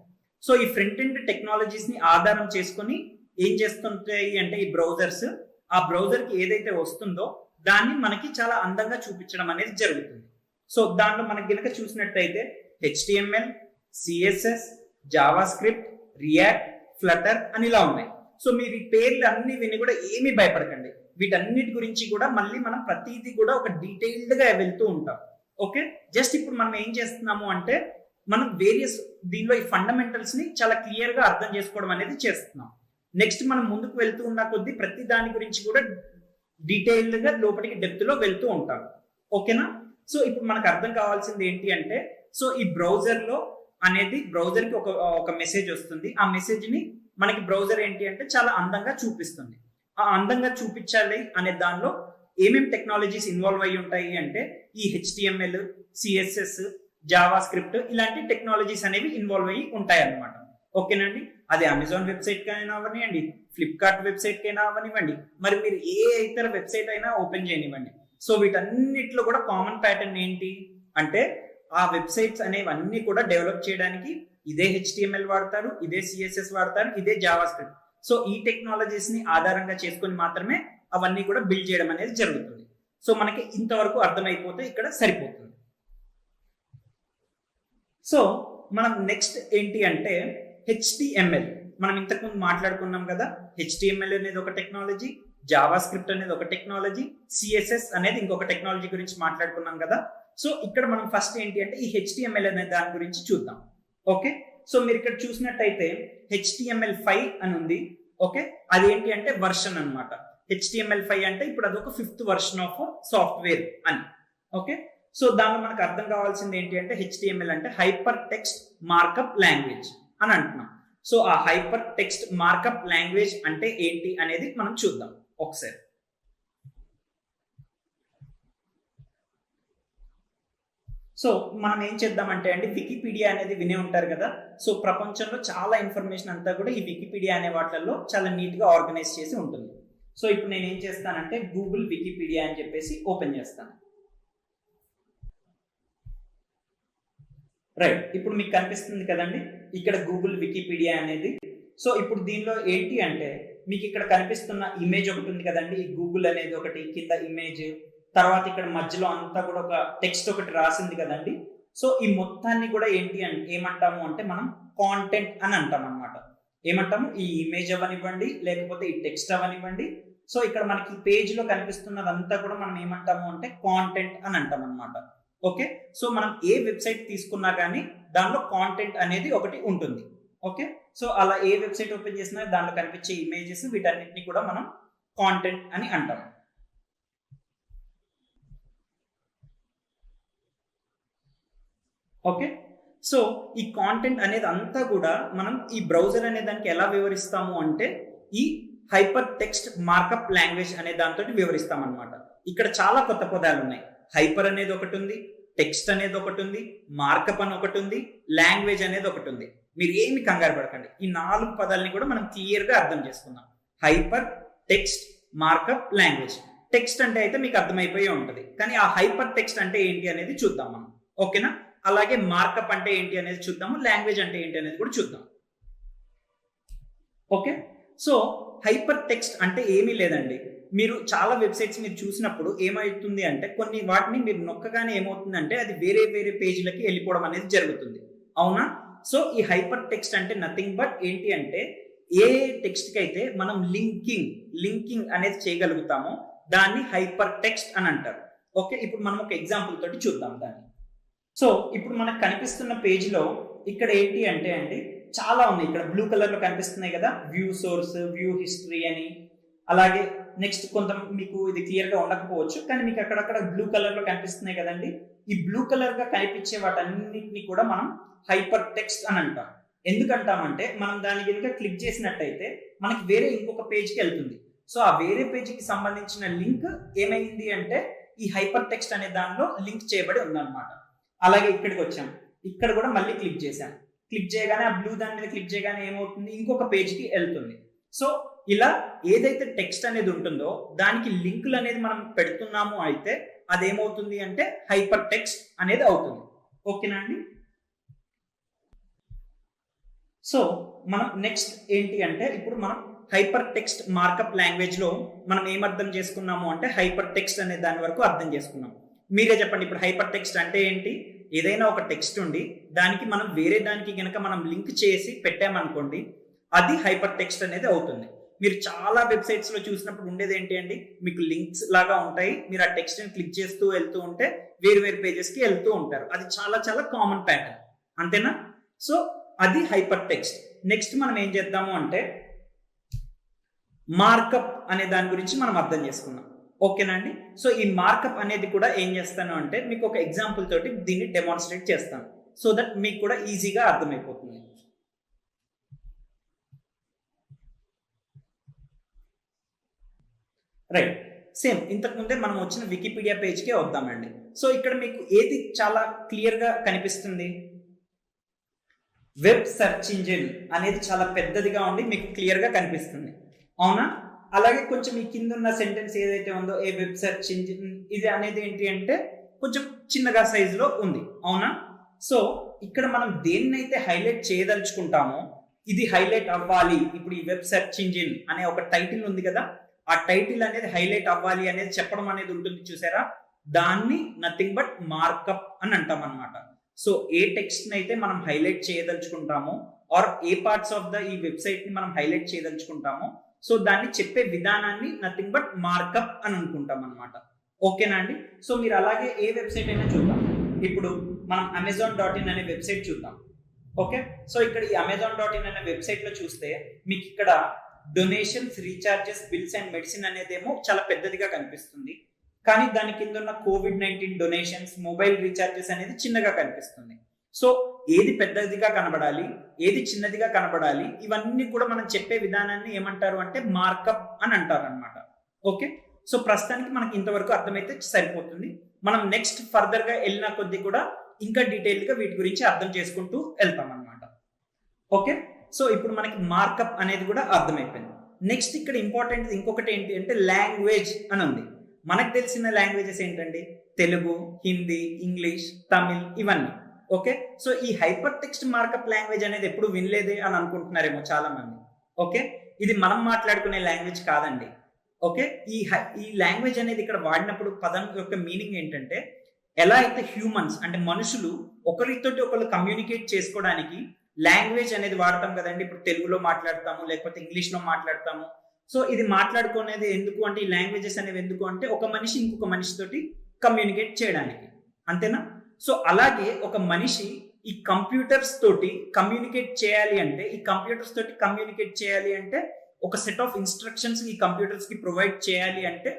సో ఈ ఫ్రంట్ ఎండ్ టెక్నాలజీస్ ని ఆధారం చేసుకొని ఏం చేస్తుంటాయి అంటే ఈ బ్రౌజర్స్ ఆ బ్రౌజర్కి ఏదైతే వస్తుందో దాన్ని మనకి చాలా అందంగా చూపించడం అనేది జరుగుతుంది. సో దాంట్లో మనకి గనక చూసినట్టయితే HTML, CSS, JavaScript, React, Flutter అని ఇలా ఉన్నాయి. సో మీరు ఈ పేర్లు అన్ని విని కూడా ఏమీ భయపడకండి. వీటన్నిటి గురించి కూడా మళ్ళీ మనం ప్రతిదీ కూడా ఒక డీటెయిల్డ్ గా వెళ్తూ ఉంటాం. ఓకే, జస్ట్ ఇప్పుడు మనం ఏం చేస్తున్నాము అంటే మనం వేరియస్ దీనిలో ఈ ఫండమెంటల్స్ ని చాలా క్లియర్ గా అర్థం చేసుకోవడం అనేది చేస్తున్నాం. నెక్స్ట్ మనం ముందుకు వెళ్తూ ఉన్న కొద్దీ ప్రతి దాని గురించి కూడా డీటెయిల్డ్ గా లోపలికి డెప్త్ లో వెళ్తూ ఉంటాం. ఓకేనా? సో ఇప్పుడు మనకు అర్థం కావాల్సింది ఏంటి అంటే సో ఈ బ్రౌజర్ లో అనేది బ్రౌజర్ కి ఒక మెసేజ్ వస్తుంది. ఆ మెసేజ్ ని మనకి బ్రౌజర్ ఏంటి అంటే చాలా అందంగా చూపిస్తుంది. ఆ అందంగా చూపించాలి అనే దానిలో ఏమేమి టెక్నాలజీస్ ఇన్వాల్వ్ అయ్యి ఉంటాయి అంటే ఈ HTML, CSS, JavaScript ఇలాంటి టెక్నాలజీస్ అనేవి ఇన్వాల్వ్ అయ్యి ఉంటాయి అన్నమాట. ఓకేనండి? అది అమెజాన్ వెబ్సైట్ కైనా అవనివ్వండి, ఫ్లిప్కార్ట్ వెబ్సైట్ కైనా అవనివ్వండి, మరి మీరు ఏ ఇతర వెబ్సైట్ అయినా ఓపెన్ చేయనివ్వండి. సో వీటన్నిటిలో కూడా కామన్ ప్యాటర్న్ ఏంటి అంటే ఆ వెబ్సైట్స్ అనేవన్నీ కూడా డెవలప్ చేయడానికి ఇదే HTML వాడతారు, ఇదే CSS వాడతారు, ఇదే JavaScript. సో ఈ టెక్నాలజీస్ ని ఆధారంగా చేసుకొని మాత్రమే అవన్నీ కూడా బిల్డ్ చేయడం అనేది జరుగుతుంది. సో మనకి ఇంతవరకు అర్థమైపోతే ఇక్కడ సరిపోతుంది. సో మనం నెక్స్ట్ ఏంటి అంటే HTML. మనం ఇంతకుముందు మాట్లాడుకున్నాం కదా, HTML అనేది ఒక టెక్నాలజీ, JavaScript అనేది ఒక టెక్నాలజీ, CSS అనేది ఇంకొక టెక్నాలజీ గురించి మాట్లాడుకున్నాం కదా. సో ఇక్కడ మనం ఫస్ట్ ఏంటి అంటే ఈ HTML అనే దాని గురించి చూద్దాం. ఓకే, సో మీరు ఇక్కడ చూసినట్టయితే HTML5 అని ఉంది. ఓకే, అదేంటి అంటే వర్షన్ అన్నమాట. HTML5 అంటే ఇప్పుడు అదొక 5th వర్షన్ ఆఫ్ సాఫ్ట్వేర్ అని. ఓకే, సో దానిలో మనకు అర్థం కావాల్సింది ఏంటి అంటే HTML అంటే హైపర్ టెక్స్ట్ మార్కప్ లాంగ్వేజ్ అని అంటున్నాం. సో ఆ హైపర్ టెక్స్ట్ మార్కప్ లాంగ్వేజ్ అంటే ఏంటి అనేది మనం చూద్దాం ఒకసారి. సో మనం ఏం చేద్దామంటే అండి వికీపీడియా అనేది వినే ఉంటారు కదా. సో ప్రపంచంలో చాలా ఇన్ఫర్మేషన్ అంతా కూడా ఈ వికీపీడియా అనే వాటిల్లో చాలా నీట్ గా ఆర్గనైజ్ చేసి ఉంటుంది. సో ఇప్పుడు నేను ఏం చేస్తానంటే గూగుల్ వికీపీడియా అని చెప్పేసి ఓపెన్ చేస్తాను. రైట్, ఇప్పుడు మీకు కనిపిస్తుంది కదండి ఇక్కడ గూగుల్ వికీపీడియా అనేది. సో ఇప్పుడు దీనిలో ఏంటి అంటే మీకు ఇక్కడ కనిపిస్తున్న ఇమేజ్ ఒకటి ఉంది కదండి, ఈ గూగుల్ అనేది ఒకటి, కింద ఇమేజ్, తర్వాత ఇక్కడ మధ్యలో అంతా కూడా ఒక టెక్స్ట్ ఒకటి రాసింది కదండి. సో ఈ మొత్తాన్ని కూడా ఏంటి అంటే ఏమంటాము అంటే మనం కాంటెంట్ అని అంటాం అనమాట. ఏమంటాము, ఈ ఇమేజ్ అవనివ్వండి లేకపోతే ఈ టెక్స్ట్ అవనివ్వండి. సో ఇక్కడ మనకి పేజ్ లో కనిపిస్తున్నదంతా కూడా మనం ఏమంటాము అంటే కాంటెంట్ అని అంటాం అనమాట. ఓకే, సో మనం ఏ వెబ్సైట్ తీసుకున్నా కానీ దానిలో కాంటెంట్ అనేది ఒకటి ఉంటుంది. ఓకే, సో అలా ఏ వెబ్సైట్ ఓపెన్ చేసినా దాంట్లో కనిపించే ఇమేజెస్ వీటన్నిటిని కూడా మనం కాంటెంట్ అని అంటాం. ఓకే, సో ఈ కాంటెంట్ అనేది అంతా కూడా మనం ఈ బ్రౌజర్ అనే దానికి ఎలా వివరిస్తాము అంటే ఈ హైపర్ టెక్స్ట్ మార్కప్ లాంగ్వేజ్ అనే దాంతో వివరిస్తాం అనమాట. ఇక్కడ చాలా కొత్త పదాలు ఉన్నాయి. హైపర్ అనేది ఒకటి ఉంది, టెక్స్ట్ అనేది ఒకటి ఉంది, మార్కప్ అని ఒకటి ఉంది, లాంగ్వేజ్ అనేది ఒకటి ఉంది. మీరు ఏమి కంగారు పడకండి, ఈ 4 పదాలని కూడా మనం క్లియర్ గా అర్థం చేసుకుందాం. Hyper text markup language. Text అంటే అయితే మీకు అర్థమైపోయి ఉంటుంది, కానీ ఆ హైపర్ టెక్స్ట్ అంటే ఏంటి అనేది చూద్దాం మనం. ఓకేనా? అలాగే మార్కప్ అంటే ఏంటి అనేది చూద్దాము, లాంగ్వేజ్ అంటే ఏంటి అనేది కూడా చూద్దాం. ఓకే, సో హైపర్ టెక్స్ట్ అంటే ఏమీ లేదండి. మీరు చాలా వెబ్సైట్స్ మీరు చూసినప్పుడు ఏమవుతుంది అంటే కొన్ని వాటిని మీరు నొక్కగానే ఏమవుతుందంటే అది వేరే వేరే పేజీలకి వెళ్ళిపోవడం అనేది జరుగుతుంది, అవునా? సో ఈ హైపర్ టెక్స్ట్ అంటే నథింగ్ బట్ ఏంటి అంటే ఏ టెక్స్ట్ కి అయితే మనం లింకింగ్ అనేది చేయగలుగుతామో దాన్ని హైపర్ టెక్స్ట్ అని అంటారు. ఓకే, ఇప్పుడు మనం ఒక ఎగ్జాంపుల్ తోటి చూద్దాం దాన్ని. సో ఇప్పుడు మనకు కనిపిస్తున్న పేజీలో ఇక్కడ ఏంటి అంటే అండి చాలా ఉన్నాయి. ఇక్కడ బ్లూ కలర్ లో కనిపిస్తున్నాయి కదా, వ్యూ సోర్స్, వ్యూ హిస్టరీ అని. అలాగే నెక్స్ట్ కొంత మీకు ఇది క్లియర్ గా ఉండకపోవచ్చు, కానీ మీకు అక్కడక్కడ బ్లూ కలర్ లో కనిపిస్తున్నాయి కదండి. ఈ బ్లూ కలర్ గా కనిపించే వాటన్నిటిని కూడా మనం హైపర్ టెక్స్ట్ అని అంటాం. ఎందుకంటామంటే మనం దాని కనుక క్లిక్ చేసినట్టయితే మనకి వేరే ఇంకొక పేజ్కి వెళ్తుంది. సో ఆ వేరే పేజీకి సంబంధించిన లింక్ ఏమైంది అంటే ఈ హైపర్ టెక్స్ట్ అనే దానిలో లింక్ చేయబడి ఉందన్నమాట. అలాగే ఇక్కడికి వచ్చాం, ఇక్కడ కూడా మళ్ళీ క్లిక్ చేశాం. క్లిక్ చేయగానే ఆ బ్లూ దాని మీద క్లిక్ చేయగానే ఏమవుతుంది, ఇంకొక పేజ్కి వెళ్తుంది. సో ఇలా ఏదైతే టెక్స్ట్ అనేది ఉంటుందో దానికి లింకులు అనేది మనం పెడుతున్నాము అయితే అదేమవుతుంది అంటే హైపర్ టెక్స్ట్ అనేది అవుతుంది. ఓకేనా అండి? సో మనం నెక్స్ట్ ఏంటి అంటే ఇప్పుడు మనం హైపర్ టెక్స్ట్ మార్కప్ లాంగ్వేజ్ లో మనం ఏం అర్థం చేసుకున్నాము అంటే హైపర్ టెక్స్ట్ అనే దాని వరకు అర్థం చేసుకున్నాం. మీరే చెప్పండి, ఇప్పుడు హైపర్ టెక్స్ట్ అంటే ఏంటి? ఏదైనా ఒక టెక్స్ట్ ఉండి దానికి మనం వేరే దానికి కనుక మనం లింక్ చేసి పెట్టామనుకోండి, అది హైపర్ టెక్స్ట్ అనేది అవుతుంది. మీరు చాలా వెబ్సైట్స్ లో చూసినప్పుడు ఉండేది ఏంటి అండి, మీకు లింక్స్ లాగా ఉంటాయి. మీరు ఆ టెక్స్ట్ ని క్లిక్ చేస్తూ వెళ్తూ ఉంటే వేరు వేరు పేజెస్ కి వెళ్తూ ఉంటారు. అది చాలా చాలా కామన్ ప్యాటర్న్, అంతేనా? సో అది హైపర్ టెక్స్ట్. నెక్స్ట్ మనం ఏం చేద్దాము అంటే మార్కప్ అనే దాని గురించి మనం అర్థం చేసుకున్నాం. ఓకేనా అండి? సో ఈ మార్కప్ అనేది కూడా ఏం చేస్తాను అంటే మీకు ఒక ఎగ్జాంపుల్ తోటి దీన్ని డెమాన్స్ట్రేట్ చేస్తాను, సో దట్ మీకు కూడా ఈజీగా అర్థమైపోతుంది. రైట్, సేమ్ ఇంతకు ముందే మనం వచ్చిన వికీపీడియా పేజ్కే వద్దామండి. సో ఇక్కడ మీకు ఏది చాలా క్లియర్ గా కనిపిస్తుంది? వెబ్ సెర్చ్ ఇంజిన్ అనేది చాలా పెద్దదిగా ఉండి మీకు క్లియర్ గా కనిపిస్తుంది, అవునా? అలాగే కొంచెం ఈ కింద ఉన్న సెంటెన్స్ ఏదైతే ఉందో ఏ వెబ్ సెర్చ్ ఇంజిన్, ఇది అనేది ఏంటి అంటే కొంచెం చిన్నగా సైజులో ఉంది, అవునా? సో ఇక్కడ మనం దేన్నైతే హైలైట్ చేయదలుచుకుంటామో ఇది హైలైట్ అవ్వాలి. ఇప్పుడు ఈ వెబ్ సెర్చ్ ఇంజిన్ అనే ఒక టైటిల్ ఉంది కదా, ఆ టైటిల్ అనేది హైలైట్ అవ్వాలి అనేది చెప్పడం అనేది ఉంటుంది, చూసారా? దాన్ని నథింగ్ బట్ మార్కప్ అని అంటాం అనమాట. సో ఏ టెక్స్ట్ అయితే మనం హైలైట్ చేయదలుచుకుంటామో ఆర్ ఏ పార్ట్స్ ఆఫ్ ద ఈ వెబ్సైట్ ని మనం హైలైట్ చేయదలుచుకుంటామో సో దాన్ని చెప్పే విధానాన్ని నథింగ్ బట్ మార్కప్ అని అనుకుంటాం అనమాట. ఓకేనా అండి? సో మీరు అలాగే ఏ వెబ్సైట్ అయినా చూద్దాం. ఇప్పుడు మనం amazon.in అనే వెబ్సైట్ చూద్దాం. ఓకే, సో ఇక్కడ ఈ amazon.in అనే వెబ్సైట్ లో చూస్తే మీకు ఇక్కడ donations, recharges, bills and medicine అనేదేమో చాలా పెద్దదిగా కనిపిస్తుంది. కానీ దాని కింద ఉన్న COVID-19 డొనేషన్స్, మొబైల్ రీఛార్జెస్ అనేది చిన్నగా కనిపిస్తుంది. సో ఏది పెద్దదిగా కనబడాలి, ఏది చిన్నదిగా కనబడాలి, ఇవన్నీ కూడా మనం చెప్పే విధానాన్ని ఏమంటారు అంటే మార్కప్ అని అంటారు అనమాట. ఓకే, సో ప్రస్తుతానికి మనకి ఇంతవరకు అర్థమైతే సరిపోతుంది. మనం నెక్స్ట్ ఫర్దర్ గా వెళ్ళిన కొద్దీ కూడా ఇంకా డీటెయిల్ గా వీటి గురించి అర్థం చేసుకుంటూ వెళ్తాం అనమాట. ఓకే, సో ఇప్పుడు మనకి మార్కప్ అనేది కూడా అర్థమైపోయింది. నెక్స్ట్ ఇక్కడ ఇంపార్టెంట్ ఇంకొకటి ఏంటి అంటే లాంగ్వేజ్ అని ఉంది. మనకు తెలిసిన లాంగ్వేజెస్ ఏంటండి? తెలుగు, హిందీ, ఇంగ్లీష్, తమిళ్, ఇవన్నీ. ఓకే, సో ఈ హైపర్ టెక్స్ట్ మార్కప్ లాంగ్వేజ్ అనేది ఎప్పుడు వినలేదే అని అనుకుంటున్నారేమో చాలా మంది. ఓకే, ఇది మనం మాట్లాడుకునే లాంగ్వేజ్ కాదండి. ఓకే, ఈ లాంగ్వేజ్ అనేది ఇక్కడ వాడినప్పుడు పదం యొక్క మీనింగ్ ఏంటంటే ఎలా అయితే హ్యూమన్స్ అంటే మనుషులు ఒకరితోటి ఒకరు కమ్యూనికేట్ చేసుకోవడానికి లాంగ్వేజ్ అనేది వాడతాం కదండి. ఇప్పుడు తెలుగులో మాట్లాడతాము, లేకపోతే ఇంగ్లీష్ లో మాట్లాడతాము. సో ఇది మాట్లాడుకునేది ఎందుకు అంటే ఈ లాంగ్వేజెస్ అనేవి ఎందుకు అంటే ఒక మనిషి ఇంకొక మనిషితోటి కమ్యూనికేట్ చేయడానికి, అంతేనా? సో అలాగే ఒక మనిషి ఈ కంప్యూటర్స్ తోటి కమ్యూనికేట్ చేయాలి అంటే ఒక సెట్ ఆఫ్ ఇన్స్ట్రక్షన్స్ ఈ కంప్యూటర్స్ కి ప్రొవైడ్ చేయాలి అంటే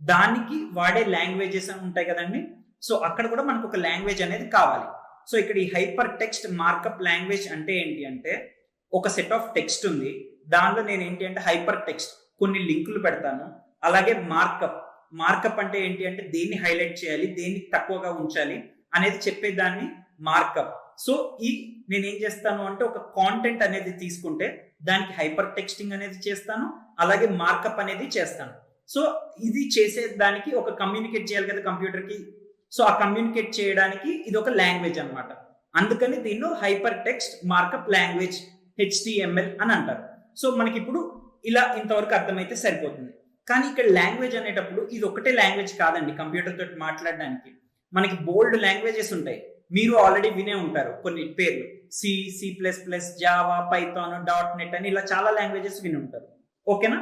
దానికి వాడే లాంగ్వేజెస్ అని ఉంటాయి కదండి. సో అక్కడ కూడా మనకు ఒక లాంగ్వేజ్ అనేది కావాలి. సో ఇక్కడ ఈ హైపర్ టెక్స్ట్ మార్కప్ లాంగ్వేజ్ అంటే ఏంటి అంటే ఒక సెట్ ఆఫ్ టెక్స్ట్ ఉంది, దానిలో నేను ఏంటి అంటే హైపర్ టెక్స్ట్ కొన్ని లింకులు పెడతాను. అలాగే మార్కప్ అంటే ఏంటి అంటే దేన్ని హైలైట్ చేయాలి, దేన్ని తక్కువగా ఉంచాలి అనేది చెప్పేదాన్ని మార్కప్. సో నేనేం చేస్తాను అంటే ఒక కాంటెంట్ అనేది తీసుకుంటే దానికి హైపర్ టెక్స్టింగ్ అనేది చేస్తాను, అలాగే మార్కప్ అనేది చేస్తాను. సో ఇది చేసే దానికి ఒక కమ్యూనికేట్ చేయాలి కదా కంప్యూటర్ కి. సో ఆ కమ్యూనికేట్ చేయడానికి ఇది ఒక లాంగ్వేజ్ అనమాట. అందుకని దీన్ని hyper text markup language HTML అని అంటారు. సో మనకి ఇప్పుడు ఇలా ఇంతవరకు అర్థమైతే సరిపోతుంది. కానీ ఇక్కడ లాంగ్వేజ్ అనేటప్పుడు ఇది ఒకటే లాంగ్వేజ్ కాదండి. కంప్యూటర్ తోటి మాట్లాడడానికి మనకి బోల్డ్ లాంగ్వేజెస్ ఉంటాయి. మీరు ఆల్రెడీ వినే ఉంటారు కొన్ని పేర్లు, C, C++, Java, Python, .NET అని ఇలా చాలా లాంగ్వేజెస్ విని ఉంటారు. ఓకేనా?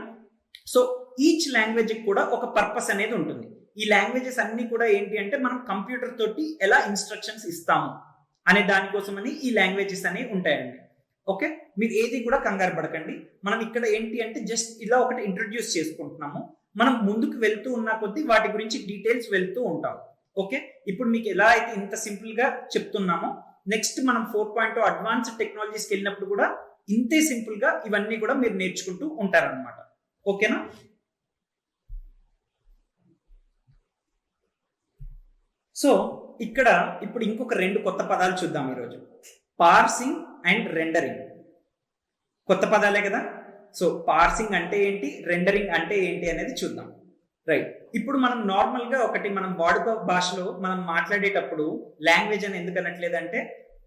సో ఈచ్ లాంగ్వేజ్ కూడా ఒక పర్పస్ అనేది ఉంటుంది. ఈ లాంగ్వేజెస్ అన్ని కూడా ఏంటి అంటే మనం కంప్యూటర్ తోటి ఎలా ఇన్స్ట్రక్షన్స్ ఇస్తాము అనే దానికోసమని ఈ లాంగ్వేజెస్ అనేవి ఉంటాయండి. ఓకే, మీరు ఏది కూడా కంగారు పడకండి. మనం ఇక్కడ ఏంటి అంటే జస్ట్ ఇలా ఒకటి ఇంట్రడ్యూస్ చేసుకుంటున్నాము. మనం ముందుకు వెళ్తూ ఉన్న కొద్దీ వాటి గురించి డీటెయిల్స్ వెళ్తూ ఉంటాం. ఓకే, ఇప్పుడు మీకు ఎలా అయితే ఇంత సింపుల్ గా చెప్తున్నామో నెక్స్ట్ మనం 4.0 అడ్వాన్స్డ్ టెక్నాలజీస్కి వెళ్ళినప్పుడు కూడా ఇంతే సింపుల్ గా ఇవన్నీ కూడా మీరు నేర్చుకుంటూ ఉంటారనమాట. ఓకేనా? సో ఇక్కడ ఇప్పుడు ఇంకొక 2 కొత్త పదాలు చూద్దాం ఈరోజు. Parsing and rendering. కొత్త పదాలే కదా. సో పార్సింగ్ అంటే ఏంటి, రెండరింగ్ అంటే ఏంటి అనేది చూద్దాం. రైట్, ఇప్పుడు మనం నార్మల్ గా ఒకటి మనం వాడుక భాషలో మనం మాట్లాడేటప్పుడు లాంగ్వేజ్ అని ఎందుకు అనట్లేదంటే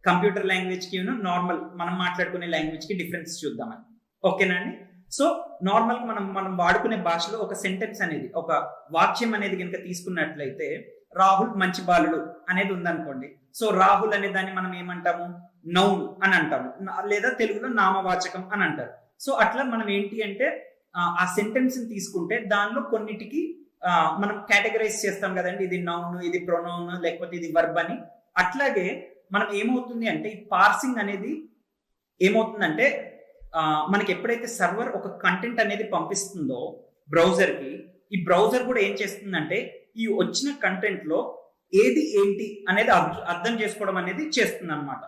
కంప్యూటర్ లాంగ్వేజ్ కి నార్మల్ మనం మాట్లాడుకునే లాంగ్వేజ్ కి డిఫరెన్స్ చూద్దామని. ఓకేనా అండి? సో నార్మల్ మనం వాడుకునే భాషలో ఒక సెంటెన్స్ అనేది, ఒక వాక్యం అనేది కనుక తీసుకున్నట్లయితే రాహుల్ మంచి బాలుడు అనేది ఉందనుకోండి. సో రాహుల్ అనే దాన్ని మనం ఏమంటాము, నౌన్ అని అంటాము, లేదా తెలుగులో నామవాచకం అని అంటారు. సో అట్లా మనం ఏంటి అంటే ఆ సెంటెన్స్ ని తీసుకుంటే దానిలో కొన్నిటికి మనం కేటగరైజ్ చేస్తాం కదండి, ఇది నౌన్, ఇది ప్రొనౌన్, లేకపోతే ఇది వర్బ్ అని. అట్లాగే మనం ఏమవుతుంది అంటే ఈ పార్సింగ్ అనేది ఏమవుతుందంటే మనకి ఎప్పుడైతే సర్వర్ ఒక కంటెంట్ అనేది పంపిస్తుందో బ్రౌజర్ కి, ఈ బ్రౌజర్ కూడా ఏం చేస్తుందంటే ఈ వచ్చిన కంటెంట్ లో ఏది ఏంటి అనేది అర్థం చేసుకోవడం అనేది చేస్తుంది అనమాట.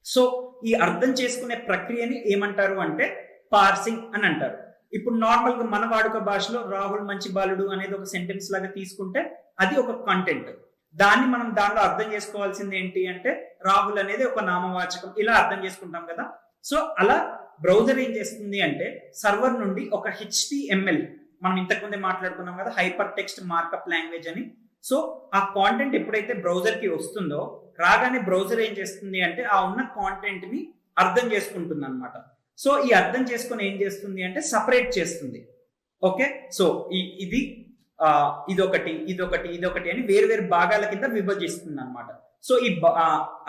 సో ఈ అర్థం చేసుకునే ప్రక్రియని ఏమంటారు అంటే పార్సింగ్ అని అంటారు. ఇప్పుడు నార్మల్ గా మన వాడుక భాషలో రాహుల్ మంచి బాలుడు అనేది ఒక సెంటెన్స్ లాగా తీసుకుంటే అది ఒక కంటెంట్. దాన్ని మనం దానిలో అర్థం చేసుకోవాల్సింది ఏంటి అంటే రాహుల్ అనేది ఒక నామవాచకం, ఇలా అర్థం చేసుకుంటాం కదా. సో అలా బ్రౌజర్ ఏం చేస్తుంది అంటే సర్వర్ నుండి ఒక HTML, మనం ఇంతకుముందే మాట్లాడుకున్నాం కదా హైపర్ టెక్స్ట్ మార్కప్ లాంగ్వేజ్ అని. సో ఆ కాంటెంట్ ఎప్పుడైతే బ్రౌజర్ కి వస్తుందో రాగానే బ్రౌజర్ ఏం చేస్తుంది అంటే ఆ ఉన్న కాంటెంట్ ని అర్థం చేసుకుంటుంది అనమాట. సో ఈ అర్థం చేసుకుని ఏం చేస్తుంది అంటే సపరేట్ చేస్తుంది. ఓకే, సో ఇది ఇదొకటి ఇదొకటి ఇదొకటి అని వేరు వేరు భాగాల కింద విభజిస్తుంది అనమాట. సో ఈ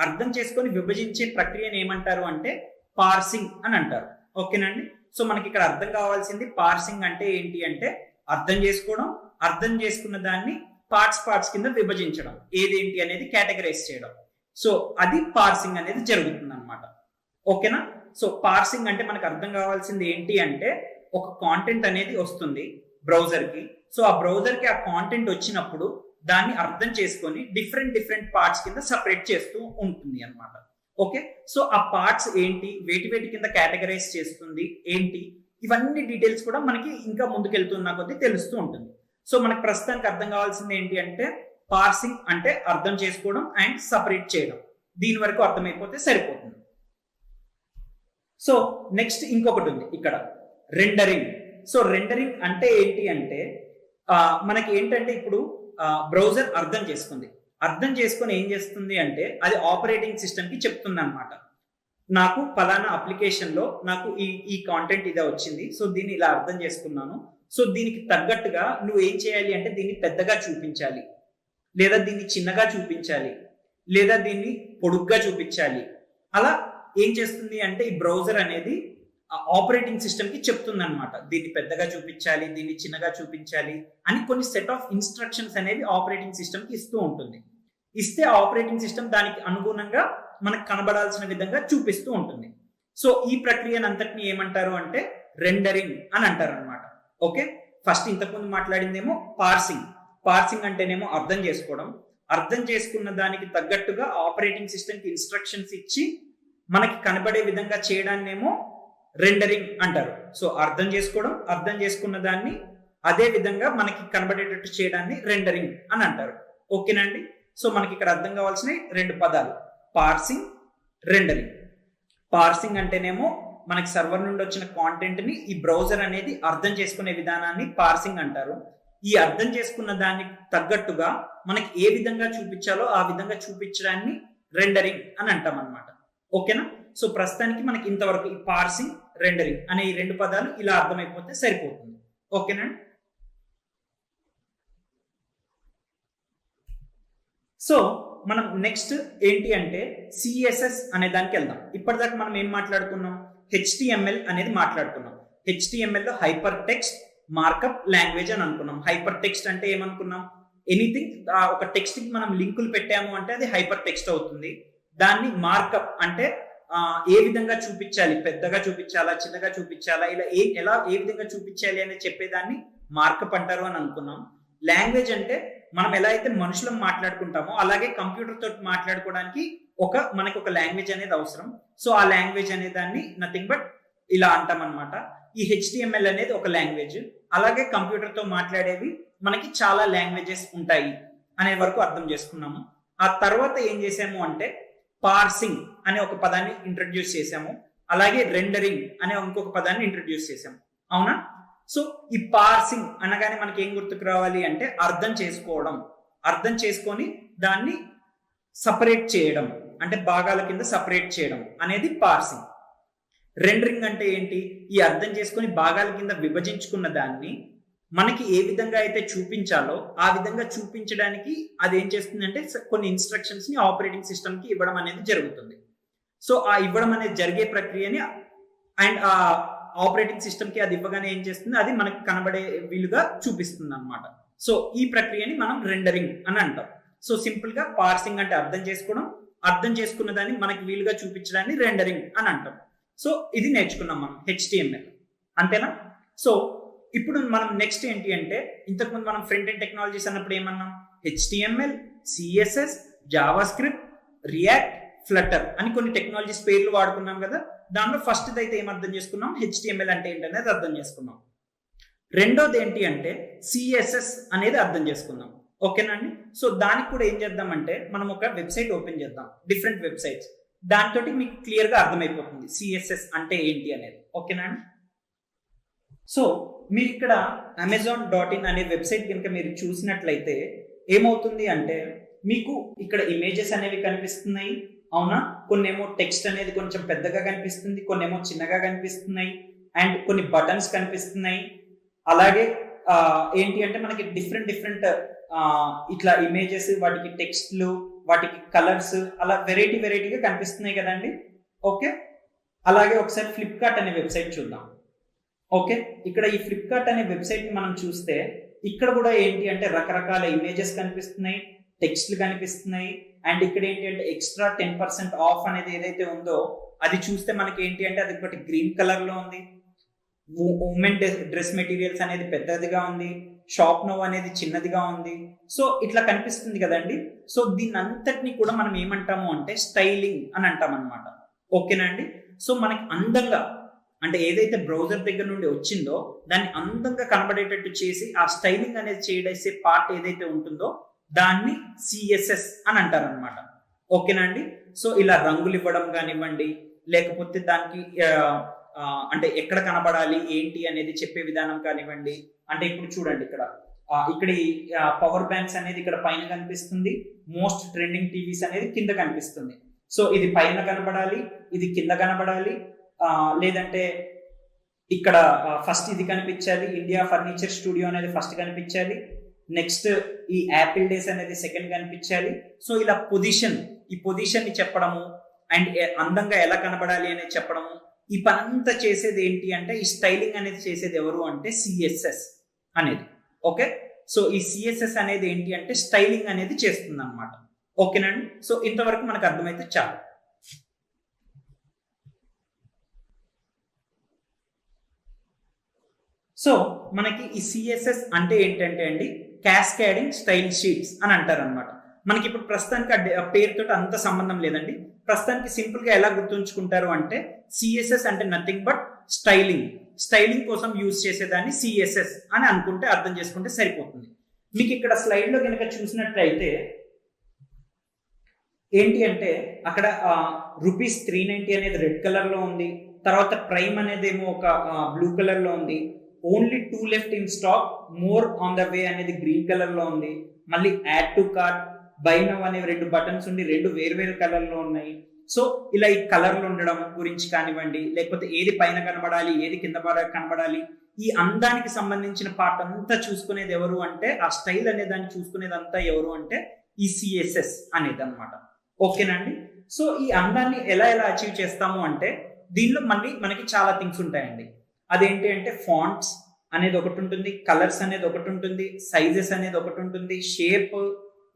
అర్థం చేసుకొని విభజించే ప్రక్రియను ఏమంటారు అంటే పార్సింగ్ అని అంటారు. ఓకేనండి? సో మనకి ఇక్కడ అర్థం కావాల్సింది పార్సింగ్ అంటే ఏంటి అంటే అర్థం చేసుకోవడం, అర్థం చేసుకున్న దాన్ని పార్ట్స్ కింద విభజించడం, ఏదేంటి అనేది కేటగరైజ్ చేయడం. సో అది పార్సింగ్ అనేది జరుగుతుంది అనమాట. ఓకేనా? సో పార్సింగ్ అంటే మనకు అర్థం కావాల్సింది ఏంటి అంటే ఒక కాంటెంట్ అనేది వస్తుంది బ్రౌజర్ కి. సో ఆ బ్రౌజర్ కి ఆ కాంటెంట్ వచ్చినప్పుడు దాన్ని అర్థం చేసుకొని డిఫరెంట్ పార్ట్స్ కింద సపరేట్ చేస్తూ ఉంటుంది అనమాట. ఓకే, సో ఆ పార్ట్స్ ఏంటి, వేటి కింద కేటగరైజ్ చేస్తుంది ఏంటి, ఇవన్నీ డీటెయిల్స్ కూడా మనకి ఇంకా ముందుకెళ్తున్న కొద్దీ తెలుస్తూ ఉంటుంది. సో మనకు ప్రస్తుతానికి అర్థం కావాల్సింది ఏంటి అంటే పార్సింగ్ అంటే అర్థం చేసుకోవడం అండ్ సపరేట్ చేయడం. దీని వరకు అర్థమైపోతే సరిపోతుంది. సో నెక్స్ట్ ఇంకొకటి ఉంది ఇక్కడ, రెండరింగ్. సో రెండరింగ్ అంటే ఏంటి అంటే మనకి ఏంటంటే ఇప్పుడు బ్రౌజర్ అర్థం చేసుకొని ఏం చేస్తుంది అంటే అది ఆపరేటింగ్ సిస్టమ్ కి చెప్తుంది అనమాట, నాకు ఫలానా అప్లికేషన్ లో నాకు ఈ కాంటెంట్ ఇదే వచ్చింది, సో దీన్ని ఇలా అర్థం చేసుకున్నాను, సో దీనికి తగ్గట్టుగా నువ్వు ఏం చేయాలి అంటే దీన్ని పెద్దగా చూపించాలి, లేదా దీన్ని చిన్నగా చూపించాలి, లేదా దీన్ని పొడుగ్గా చూపించాలి. అలా ఏం చేస్తుంది అంటే ఈ బ్రౌజర్ అనేది ఆపరేటింగ్ సిస్టమ్ కి చెప్తుంది అనమాట, దీన్ని పెద్దగా చూపించాలి, దీన్ని చిన్నగా చూపించాలి అని కొన్ని సెట్ ఆఫ్ ఇన్స్ట్రక్షన్స్ అనేవి ఆపరేటింగ్ సిస్టమ్ కి ఇస్తూ ఉంటుంది. ఇస్తే ఆపరేటింగ్ సిస్టమ్ దానికి అనుగుణంగా మనకు కనబడాల్సిన విధంగా చూపిస్తూ ఉంటుంది. సో ఈ ప్రక్రియను అంతటిని ఏమంటారు అంటే రెండరింగ్ అని అంటారు అనమాట. ఓకే, ఫస్ట్ ఇంతకుముందు మాట్లాడిందేమో పార్సింగ్ అంటేనేమో అర్థం చేసుకోవడం, అర్థం చేసుకున్న దానికి తగ్గట్టుగా ఆపరేటింగ్ సిస్టమ్ కి ఇన్స్ట్రక్షన్స్ ఇచ్చి మనకి కనబడే విధంగా చేయడాన్నేమో రెండరింగ్ అంటారు. సో అర్థం చేసుకోవడం, అర్థం చేసుకున్న దాన్ని అదే విధంగా మనకి కనబడేటట్టు చేయడాన్ని రెండరింగ్ అని అంటారు. ఓకేనండి? సో మనకి ఇక్కడ అర్థం కావాల్సిన 2 పదాలు పార్సింగ్, రెండరింగ్. పార్సింగ్ అంటేనేమో మనకి సర్వర్ నుండి వచ్చిన కాంటెంట్ ని ఈ బ్రౌజర్ అనేది అర్థం చేసుకునే విధానాన్ని పార్సింగ్ అంటారు. ఈ అర్థం చేసుకున్న దానికి తగ్గట్టుగా మనకి ఏ విధంగా చూపించాలో ఆ విధంగా చూపించడాన్ని రెండరింగ్ అని అంటాం అనమాట. ఓకేనా? సో ప్రస్తుతానికి మనకి ఇంతవరకు ఈ పార్సింగ్, రెండరింగ్ అనే ఈ రెండు పదాలు ఇలా అర్థమైపోతే సరిపోతుంది. ఓకేనా? సో మనం నెక్స్ట్ ఏంటి అంటే సిఎస్ఎస్ అనే దానికి వెళ్దాం. ఇప్పటిదాకా మనం ఏం మాట్లాడుకున్నాం? హెచ్టిఎంఎల్ అనేది మాట్లాడుకున్నాం. హెచ్టిఎంఎల్ లో హైపర్ టెక్స్ట్ మార్కప్ లాంగ్వేజ్ అని అనుకున్నాం. హైపర్ టెక్స్ట్ అంటే ఏమనుకున్నాం? ఎనీథింగ్, ఒక టెక్స్ట్ కి మనం లింకులు పెట్టాము అంటే అది హైపర్ టెక్స్ట్ అవుతుంది. దాన్ని మార్కప్ అంటే ఏ విధంగా చూపించాలి, పెద్దగా చూపించాలా, చిన్నగా చూపించాలా, ఇలా ఏ విధంగా చూపించాలి అని చెప్పేదాన్ని మార్కప్ అంటారు అని అనుకున్నాం. లాంగ్వేజ్ అంటే మనం ఎలా అయితే మనుషులం మాట్లాడుకుంటామో అలాగే కంప్యూటర్ తోటి మాట్లాడుకోవడానికి మనకి ఒక లాంగ్వేజ్ అనేది అవసరం. సో ఆ లాంగ్వేజ్ అనే దాన్ని నథింగ్ బట్ ఇలా అంటాం అనమాట. ఈ హెచ్టిఎంఎల్ అనేది ఒక లాంగ్వేజ్. అలాగే కంప్యూటర్ తో మాట్లాడేవి మనకి చాలా లాంగ్వేజెస్ ఉంటాయి అనే వరకు అర్థం చేసుకున్నాము. ఆ తర్వాత ఏం చేసాము అంటే పార్సింగ్ అనే ఒక పదాన్ని ఇంట్రడ్యూస్ చేసాము. అలాగే రెండరింగ్ అనే ఇంకొక పదాన్ని ఇంట్రడ్యూస్ చేసాము. అవునా? సో ఈ పార్సింగ్ అనగానే మనకి ఏం గుర్తుకు రావాలి అంటే అర్థం చేసుకోవడం, అర్థం చేసుకొని దాన్ని సపరేట్ చేయడం, అంటే భాగాల కింద సపరేట్ చేయడం అనేది పార్సింగ్. రెండరింగ్ అంటే ఏంటి? ఈ అర్థం చేసుకొని భాగాల కింద విభజించుకున్న దాన్ని మనకి ఏ విధంగా అయితే చూపించాలో ఆ విధంగా చూపించడానికి అది ఏం చేస్తుందంటే కొన్ని ఇన్స్ట్రక్షన్స్ ని ఆపరేటింగ్ సిస్టమ్ కి ఇవ్వడం అనేది జరుగుతుంది. సో ఆ ఇవ్వడం అనేది జరిగే ప్రక్రియని అండ్ ఆ ఆపరేటింగ్ సిస్టమ్ కి అది ఇవ్వగానే ఏం చేస్తుంది, అది మనకి కనబడే వీలుగా చూపిస్తుంది అనమాట. సో ఈ ప్రక్రియని మనం రెండరింగ్ అని అంటాం. సో సింపుల్ గా పార్సింగ్ అంటే అర్థం చేసుకోవడం, అర్థం చేసుకున్న దాన్ని మనకి వీలుగా చూపించడాన్ని రెండరింగ్ అని అంటాం. సో ఇది నేర్చుకున్నాం మనం హెచ్టిఎంఎల్. అంతేనా? సో ఇప్పుడు మనం నెక్స్ట్ ఏంటి అంటే ఇంతకుముందు మనం ఫ్రంట్ ఎండ్ టెక్నాలజీస్ అన్నప్పుడు ఏమన్నాం? HTML, CSS, JavaScript, React, Flutter అని కొన్ని టెక్నాలజీస్ పేర్లు వాడుకున్నాం కదా. దానిలో ఫస్ట్ అయితే ఏం అర్థం చేసుకున్నాం? హెచ్టిఎంఎల్ అంటే ఏంటనేది అర్థం చేసుకున్నాం. రెండోది ఏంటి అంటే సిఎస్ఎస్ అనేది అర్థం చేసుకున్నాం. ఓకేనా అండి? సో దానికి కూడా ఏం చేద్దామంటే మనం ఒక వెబ్సైట్ ఓపెన్ చేద్దాం, డిఫరెంట్ వెబ్సైట్స్. దాంతో మీకు క్లియర్ గా అర్థమైపోతుంది సిఎస్ఎస్ అంటే ఏంటి అనేది. ఓకేనా అండి? సో మీరు ఇక్కడ amazon.in అనే వెబ్సైట్ కనుక మీరు చూసినట్లయితే ఏమవుతుంది అంటే మీకు ఇక్కడ ఇమేజెస్ అనేవి కనిపిస్తున్నాయి. అవునా? కొన్నేమో టెక్స్ట్ అనేది కొంచెం పెద్దగా కనిపిస్తుంది, కొన్నేమో చిన్నగా కనిపిస్తున్నాయి, అండ్ కొన్ని బటన్స్ కనిపిస్తున్నాయి. అలాగే ఏంటి అంటే మనకి డిఫరెంట్ ఇట్లా ఇమేజెస్, వాటికి టెక్స్ట్లు, వాటికి కలర్స్ అలా వెరైటీగా కనిపిస్తున్నాయి కదండి. ఓకే, అలాగే ఒకసారి ఫ్లిప్కార్ట్ అనే వెబ్సైట్ చూద్దాం. ఓకే, ఇక్కడ ఈ ఫ్లిప్కార్ట్ అనే వెబ్సైట్ ని మనం చూస్తే ఇక్కడ కూడా ఏంటి అంటే రకరకాల ఇమేజెస్ కనిపిస్తున్నాయి, టెక్స్ట్లు కనిపిస్తున్నాయి, అండ్ ఇక్కడ ఏంటి అంటే ఎక్స్ట్రా 10% ఆఫ్ అనేది ఏదైతే ఉందో అది చూస్తే మనకి ఏంటి అంటే అది ఒకటి గ్రీన్ కలర్ లో ఉంది. ఉమెన్ డ్రెస్ మెటీరియల్స్ అనేది పెద్దదిగా ఉంది, షాప్ నో అనేది చిన్నదిగా ఉంది. సో ఇట్లా కనిపిస్తుంది కదండి. సో దీన్ని అంతటినీ కూడా మనం ఏమంటాము అంటే స్టైలింగ్ అని అంటాం అనమాట. ఓకేనా అండి? సో మనకి అందంగా అంటే ఏదైతే బ్రౌజర్ దగ్గర నుండి వచ్చిందో దాన్ని అందంగా కనబడేటట్టు చేసి ఆ స్టైలింగ్ అనేది చేయడేసే పార్ట్ ఏదైతే ఉంటుందో దాన్ని సిఎస్ఎస్ అని అంటారు అనమాట. ఓకేనా అండి? సో ఇలా రంగులు ఇవ్వడం కానివ్వండి, లేకపోతే దానికి అంటే ఎక్కడ కనబడాలి ఏంటి అనేది చెప్పే విధానం కానివ్వండి. అంటే ఇప్పుడు చూడండి ఇక్కడ పవర్ బ్యాంక్స్ అనేది ఇక్కడ పైన కనిపిస్తుంది, మోస్ట్ ట్రెండింగ్ టీవీస్ అనేది కింద కనిపిస్తుంది. సో ఇది పైన కనబడాలి, ఇది కింద కనబడాలి, లేదంటే ఇక్కడ ఫస్ట్ ఇది కనిపించాలి, ఇండియా ఫర్నిచర్ స్టూడియో అనేది ఫస్ట్ కనిపించాలి, నెక్స్ట్ ఈ యాపిల్ డేస్ అనేది సెకండ్ కనిపించాలి. సో ఇలా ఈ పొజిషన్ ని చెప్పడము అండ్ అందంగా ఎలా కనబడాలి అనేది చెప్పడము, ఈ పనంతా చేసేది ఏంటి అంటే ఈ స్టైలింగ్ అనేది చేసేది ఎవరు అంటే సిఎస్ఎస్ అనేది. ఓకే, సో ఈ సిఎస్ఎస్ అనేది ఏంటి అంటే స్టైలింగ్ అనేది చేస్తుంది అనమాట. ఓకేనండి? సో ఇంతవరకు మనకు అర్థమైతే చాలు. సో మనకి ఈ సిఎస్ఎస్ అంటే ఏంటంటే అండి క్యాస్కేడింగ్ స్టైల్ షీట్స్ అని అంటారు అనమాట. మనకి ఇప్పుడు ప్రస్తుతానికి ఆ పేరుతో అంత సంబంధం లేదండి. ప్రస్తుతానికి సింపుల్ గా ఎలా గుర్తుంచుకుంటారు అంటే సిఎస్ఎస్ అంటే నథింగ్ బట్ స్టైలింగ్ కోసం యూజ్ చేసేదాన్ని సిఎస్ఎస్ అని అనుకుంటే అర్థం చేసుకుంటే సరిపోతుంది. మీకు ఇక్కడ స్లైడ్ లో కనుక చూసినట్లయితే ఏంటి అంటే అక్కడ ₹390 అనేది రెడ్ కలర్ లో ఉంది, తర్వాత ప్రైమ్ అనేది ఏమో ఒక బ్లూ కలర్ లో ఉంది, only 2 left in stock, more on the way అనేది గ్రీన్ కలర్ లో ఉంది, మళ్ళీ add to cart, by now అనేవి 2 బటన్స్ ఉండి 2 వేరు కలర్ లో ఉన్నాయి. సో ఇలా ఈ కలర్లు ఉండడం గురించి కానివ్వండి, లేకపోతే ఏది పైన కనబడాలి, ఏది కింద కనబడాలి, ఈ అందానికి సంబంధించిన పార్ట్ అంతా చూసుకునేది ఎవరు అంటే, ఆ స్టైల్ అనే దాన్ని చూసుకునేది అంతా ఎవరు అంటే ఈ సిఎస్ఎస్ అనేది అనమాట. ఓకేనండి. సో ఈ అందాన్ని ఎలా అచీవ్ చేస్తాము అంటే, దీనిలో మళ్ళీ మనకి చాలా థింగ్స్ ఉంటాయండి. అదేంటి అంటే ఫాంట్స్ అనేది ఒకటి ఉంటుంది, కలర్స్ అనేది ఒకటి ఉంటుంది, సైజెస్ అనేది ఒకటి ఉంటుంది, షేప్,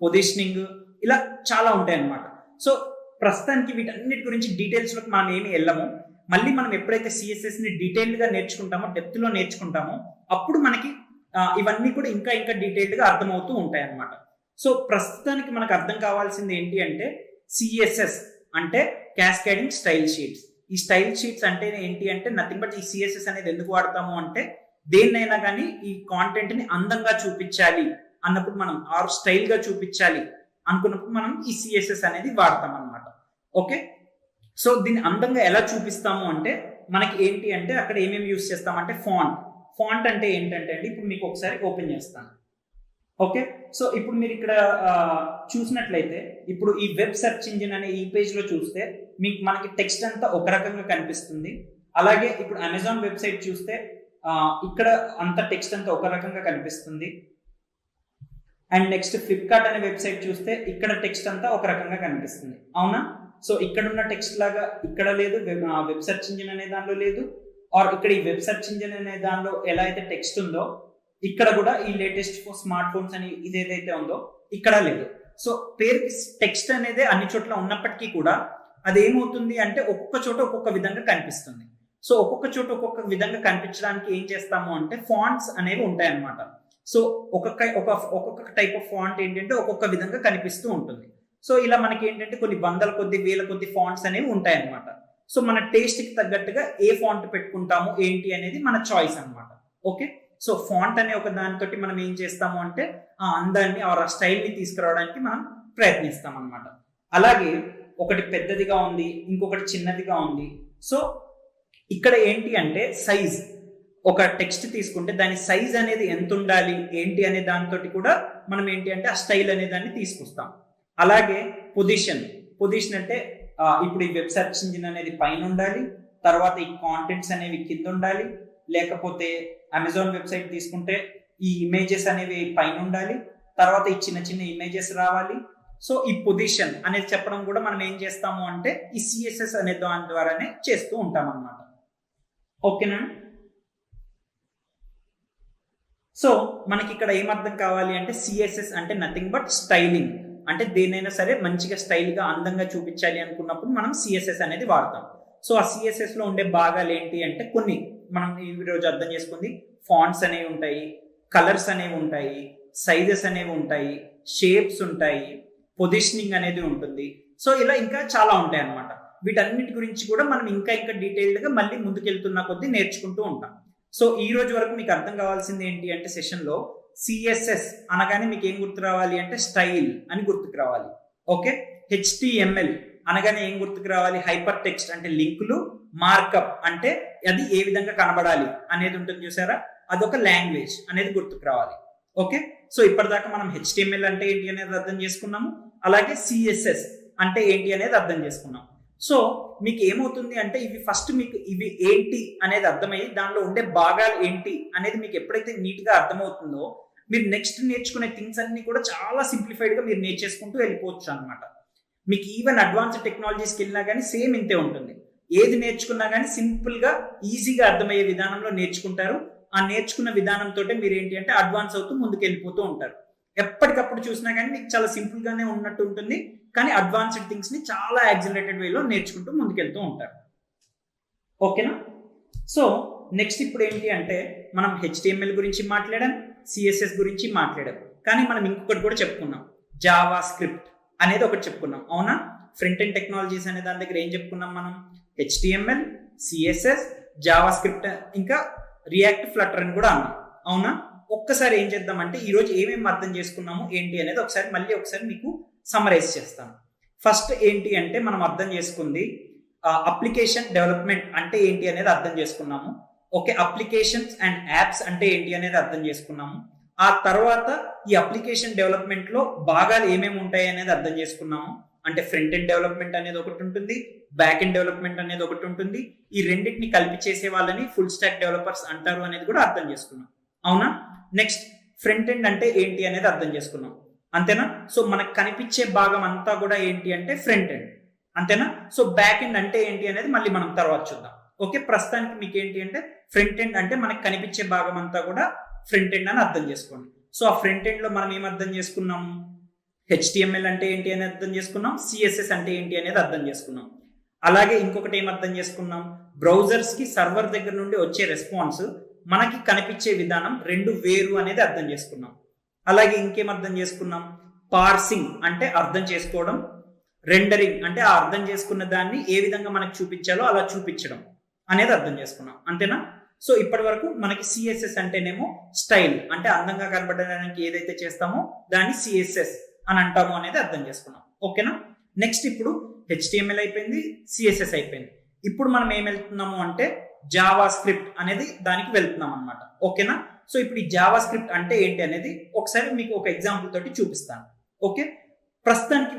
పొజిషనింగ్, ఇలా చాలా ఉంటాయి అన్నమాట. సో ప్రస్తుతానికి వీటన్నిటి గురించి డీటెయిల్స్ లోకి మనం ఏమి వెళ్ళము. మళ్ళీ మనం ఎప్పుడైతే సిఎస్ఎస్ ని డీటెయిల్డ్ గా నేర్చుకుంటామో, డెప్త్ లో నేర్చుకుంటామో, అప్పుడు మనకి ఇవన్నీ కూడా ఇంకా డీటెయిల్డ్ గా అర్థమవుతూ ఉంటాయి అన్నమాట. సో ప్రస్తుతానికి మనకు అర్థం కావాల్సింది ఏంటి అంటే, సిఎస్ఎస్ అంటే క్యాస్కేడింగ్ స్టైల్ షీట్స్. ఈ స్టైల్ షీట్స్ అంటే ఏంటి అంటే నథింగ్ బట్, ఈ సిఎస్ఎస్ అనేది ఎందుకు వాడతాము అంటే, దేన్నైనా కానీ ఈ కాంటెంట్ ని అందంగా చూపించాలి అన్నప్పుడు మనం, ఆర్ స్టైల్ గా చూపించాలి అనుకున్నప్పుడు మనం ఈ సిఎస్ఎస్ అనేది వాడతాం అనమాట. ఓకే. సో దీన్ని అందంగా ఎలా చూపిస్తాము అంటే, మనకి ఏంటి అంటే అక్కడ ఏమేమి యూస్ చేస్తామంటే ఫాంట్ అంటే ఏంటంటే అండి, ఇప్పుడు మీకు ఒకసారి ఓపెన్ చేస్తాను. ఓకే. సో ఇప్పుడు మీరు ఇక్కడ చూసినట్లయితే, ఇప్పుడు ఈ వెబ్ సెర్చ్ ఇంజిన్ అనే ఈ పేజ్ లో చూస్తే మనకి టెక్స్ట్ అంతా ఒక రకంగా కనిపిస్తుంది. అలాగే ఇప్పుడు అమెజాన్ వెబ్సైట్ చూస్తే ఇక్కడ అంత టెక్స్ట్ అంతా ఒక రకంగా కనిపిస్తుంది. అండ్ నెక్స్ట్ ఫ్లిప్కార్ట్ అనే వెబ్సైట్ చూస్తే ఇక్కడ టెక్స్ట్ అంతా ఒక రకంగా కనిపిస్తుంది, అవునా? సో ఇక్కడ ఉన్న టెక్స్ట్ లాగా ఇక్కడ లేదు, వెబ్ సెర్చ్ ఇంజిన్ అనే దానిలో లేదు. ఆర్ ఇక్కడ ఈ వెబ్ సెర్చ్ ఇంజిన్ అనే దానిలో ఎలా అయితే టెక్స్ట్ ఉందో, ఇక్కడ కూడా ఈ లేటెస్ట్ స్మార్ట్ ఫోన్స్ అని ఇదేదైతే ఉందో ఇక్కడ లేదు. సో పేరుకి టెక్స్ట్ అనేది అన్ని చోట్ల ఉన్నప్పటికీ కూడా అదేమవుతుంది అంటే ఒక్కొక్క చోట ఒక్కొక్క విధంగా కనిపిస్తుంది. సో ఒక్కొక్క చోట ఒక్కొక్క విధంగా కనిపించడానికి ఏం చేస్తాము అంటే ఫాంట్స్ అనేవి ఉంటాయి అన్నమాట. సో ఒక్కొక్క టైప్ ఆఫ్ ఫాంట్ ఏంటంటే ఒక్కొక్క విధంగా కనిపిస్తూ ఉంటుంది. సో ఇలా మనకి ఏంటంటే కొన్ని వందల కొద్ది, వేల కొద్ది ఫాంట్స్ అనేవి ఉంటాయి అన్నమాట. సో మన టేస్ట్ కి తగ్గట్టుగా ఏ ఫాంట్ పెట్టుకుంటాము ఏంటి అనేది మన చాయిస్ అన్నమాట. ఓకే. సో ఫాంట్ అనే ఒక దానితోటి మనం ఏం చేస్తాము అంటే ఆ అందాన్ని, ఆ స్టైల్ ని తీసుకురావడానికి మనం ప్రయత్నిస్తాం అన్నమాట. అలాగే ఒకటి పెద్దదిగా ఉంది, ఇంకొకటి చిన్నదిగా ఉంది. సో ఇక్కడ ఏంటి అంటే సైజ్, ఒక టెక్స్ట్ తీసుకుంటే దాని సైజ్ అనేది ఎంత ఉండాలి ఏంటి అనే దాంతో కూడా మనం ఏంటి అంటే ఆ స్టైల్ అనే దాన్ని తీసుకొస్తాం. అలాగే పొజిషన్ అంటే ఇప్పుడు ఈ వెబ్ సెర్చ్ ఇంజిన్ అనేది పైన ఉండాలి, తర్వాత ఈ కాంటెంట్స్ అనేవి కింద ఉండాలి, లేకపోతే అమెజాన్ వెబ్సైట్ తీసుకుంటే ఈ ఇమేజెస్ అనేవి పైన ఉండాలి, తర్వాత ఈ చిన్న చిన్న ఇమేజెస్ రావాలి. సో ఈ పొజిషన్ అనేది చెప్పడం కూడా మనం ఏం చేస్తాము అంటే ఈ సిఎస్ఎస్ అనే దాని ద్వారానే చేస్తూ ఉంటాం అన్నమాట. ఓకేనా? సో మనకి ఇక్కడ ఏమర్థం కావాలి అంటే సిఎస్ఎస్ అంటే నథింగ్ బట్ స్టైలింగ్. అంటే దేనైనా సరే మంచిగా స్టైల్ గా అందంగా చూపించాలి అనుకున్నప్పుడు మనం సిఎస్ఎస్ అనేది వాడతాం. సో ఆ సిఎస్ఎస్ లో ఉండే భాగాలు ఏంటి అంటే కొన్ని మనం ఈ రోజు అర్థం చేసుకుంది, ఫాంట్స్ అనేవి ఉంటాయి, కలర్స్ అనేవి ఉంటాయి, సైజెస్ అనేవి ఉంటాయి, షేప్స్ ఉంటాయి, పొజిషనింగ్ అనేది ఉంటుంది. సో ఇలా ఇంకా చాలా ఉంటాయి అన్నమాట. వీటన్నిటి గురించి కూడా మనం ఇంకా డీటెయిల్డ్ గా మళ్ళీ ముందుకెళ్తున్న కొద్దీ నేర్చుకుంటూ ఉంటాం. సో ఈ రోజు వరకు మీకు అర్థం కావాల్సింది ఏంటి అంటే సెషన్ లో సిఎస్ఎస్ అనగానే మీకు ఏం గుర్తు రావాలి అంటే స్టైల్ అని గుర్తుకు రావాలి. ఓకే. హెచ్టిఎంఎల్ అనగానే ఏం గుర్తుకు రావాలి? హైపర్ టెక్స్ట్ అంటే లింకులు, మార్కప్ అంటే అది ఏ విధంగా కనబడాలి అనేది ఉంటుంది చూసారా, అదొక లాంగ్వేజ్ అనేది గుర్తుకు రావాలి. ఓకే. సో ఇప్పటిదాకా మనం హెచ్టిఎంఎల్ అంటే ఏంటి అనేది అర్థం చేసుకున్నాము, అలాగే సిఎస్ఎస్ అంటే ఏంటి అనేది అర్థం చేసుకున్నాం. సో మీకు ఏమవుతుంది అంటే ఇవి ఫస్ట్ మీకు ఇవి ఏంటి అనేది అర్థమయ్యి దానిలో ఉండే భాగాలు ఏంటి అనేది మీకు ఎప్పుడైతే నీట్ గా అర్థమవుతుందో మీరు నెక్స్ట్ నేర్చుకునే థింగ్స్ అన్ని కూడా చాలా సింప్లిఫైడ్ గా మీరు నేర్చేసుకుంటూ వెళ్ళిపోవచ్చు అనమాట. మీకు ఈవెన్ అడ్వాన్స్డ్ టెక్నాలజీస్కి వెళ్ళినా కానీ సేమ్ ఇంతే ఉంటుంది. ఏది నేర్చుకున్నా కానీ సింపుల్ గా ఈజీగా అర్థమయ్యే విధానంలో నేర్చుకుంటారు. ఆ నేర్చుకున్న విధానంతో మీరు ఏంటి అంటే అడ్వాన్స్ అవుతూ ముందుకు వెళ్ళిపోతూ ఉంటారు. ఎప్పటికప్పుడు చూసినా కానీ మీకు చాలా సింపుల్ గానే ఉన్నట్టు ఉంటుంది, కానీ అడ్వాన్స్డ్ థింగ్స్ ని చాలా యాక్సిలరేటెడ్ వేలో నేర్చుకుంటూ ముందుకెళ్తూ ఉంటారు. ఓకేనా? సో నెక్స్ట్ ఇప్పుడు ఏంటి అంటే మనం హెచ్టిఎంఎల్ గురించి మాట్లాడాం, సిఎస్ఎస్ గురించి మాట్లాడాం, కానీ మనం ఇంకొకటి కూడా చెప్పుకున్నాం, జావా స్క్రిప్ట్ అనేది ఒకటి చెప్పుకున్నాం, అవునా? ఫ్రంట్ ఎండ్ టెక్నాలజీస్ అనే దాని దగ్గర ఏం చెప్పుకున్నాం మనం? హెచ్టిఎంఎల్, సిఎస్ఎస్, జావా స్క్రిప్ట్, ఇంకా రియాక్ట్, ఫ్లటర్ అని కూడా అన్నాం, అవునా? ఒక్కసారి ఏం చేద్దామంటే ఈరోజు ఏమేమి అర్థం చేసుకున్నాము ఏంటి అనేది ఒకసారి మీకు సమరైజ్ చేస్తాను. ఫస్ట్ ఏంటి అంటే మనం అర్థం చేసుకుంది అప్లికేషన్ డెవలప్మెంట్ అంటే ఏంటి అనేది అర్థం చేసుకున్నాము. ఓకే. అప్లికేషన్స్ అండ్ యాప్స్ అంటే ఏంటి అనేది అర్థం చేసుకున్నాము. ఆ తర్వాత ఈ అప్లికేషన్ డెవలప్మెంట్ లో భాగాలు ఏమేమి ఉంటాయి అనేది అర్థం చేసుకున్నాము. అంటే ఫ్రంట్ ఎండ్ డెవలప్మెంట్ అనేది ఒకటి ఉంటుంది, బ్యాక్ ఎండ్ డెవలప్మెంట్ అనేది ఒకటి ఉంటుంది. ఈ రెండింటిని కలిపి చేసే వాళ్ళని ఫుల్ స్టాక్ డెవలపర్స్ అంటారు అనేది కూడా అర్థం చేసుకున్నాం. అవునా? నెక్స్ట్ ఫ్రంట్ ఎండ్ అంటే ఏంటి అనేది అర్థం చేసుకున్నాం. అంతేనా? సో మనకు కనిపించే భాగం అంతా కూడా ఏంటి అంటే ఫ్రంట్ ఎండ్. అంతేనా? సో బ్యాక్ ఎండ్ అంటే ఏంటి అనేది మళ్ళీ మనం తర్వాత చూద్దాం. ఓకే, ప్రస్తుతానికి మీకు ఏంటి అంటే ఫ్రంట్ ఎండ్ అంటే మనకు కనిపించే భాగం అంతా కూడా ఫ్రంట్ ఎండ్ అని అర్థం చేసుకోండి. సో ఆ ఫ్రంట్ ఎండ్ లో మనం ఏం అర్థం చేసుకున్నాము? HTML అంటే ఏంటి అని అర్థం చేసుకున్నాం, CSS అంటే ఏంటి అనేది అర్థం చేసుకున్నాం. అలాగే ఇంకొకటి ఏం అర్థం చేసుకున్నాం? బ్రౌజర్స్ కి సర్వర్ దగ్గర నుండి వచ్చే రెస్పాన్స్ మనకి కనిపించే విధానం రెండు వేరు అనేది అర్థం చేసుకున్నాం. అలాగే ఇంకేం అర్థం చేసుకున్నాం? పార్సింగ్ అంటే అర్థం చేసుకోవడం, రెండరింగ్ అంటే ఆ అర్థం చేసుకున్న దాన్ని ఏ విధంగా మనకు చూపించాలో అలా చూపించడం అనేది అర్థం చేసుకున్నాం. అంతేనా? సో ఇప్పటి వరకు మనకి CSS అంటేనేమో స్టైల్, అంటే అందంగా కనబడడానికి ఏదైతే చేస్తామో దాన్ని CSS అని అంటాము అనేది అర్థం చేసుకున్నాం. ఓకేనా? నెక్స్ట్ ఇప్పుడు HTML అయిపోయింది, CSS అయిపోయింది. ఇప్పుడు మనం ఏం వెళ్తున్నాము అంటే జావా స్క్రిప్ట్ అనేది దానికి వెళ్తున్నాం అనమాట. ఓకేనా? సో ఇప్పుడు ఈ జావా స్క్రిప్ట్ అంటే ఏంటి అనేది ఒకసారి మీకు ఒక ఎగ్జాంపుల్ తోటి చూపిస్తాను. ఓకే, ప్రస్తుతానికి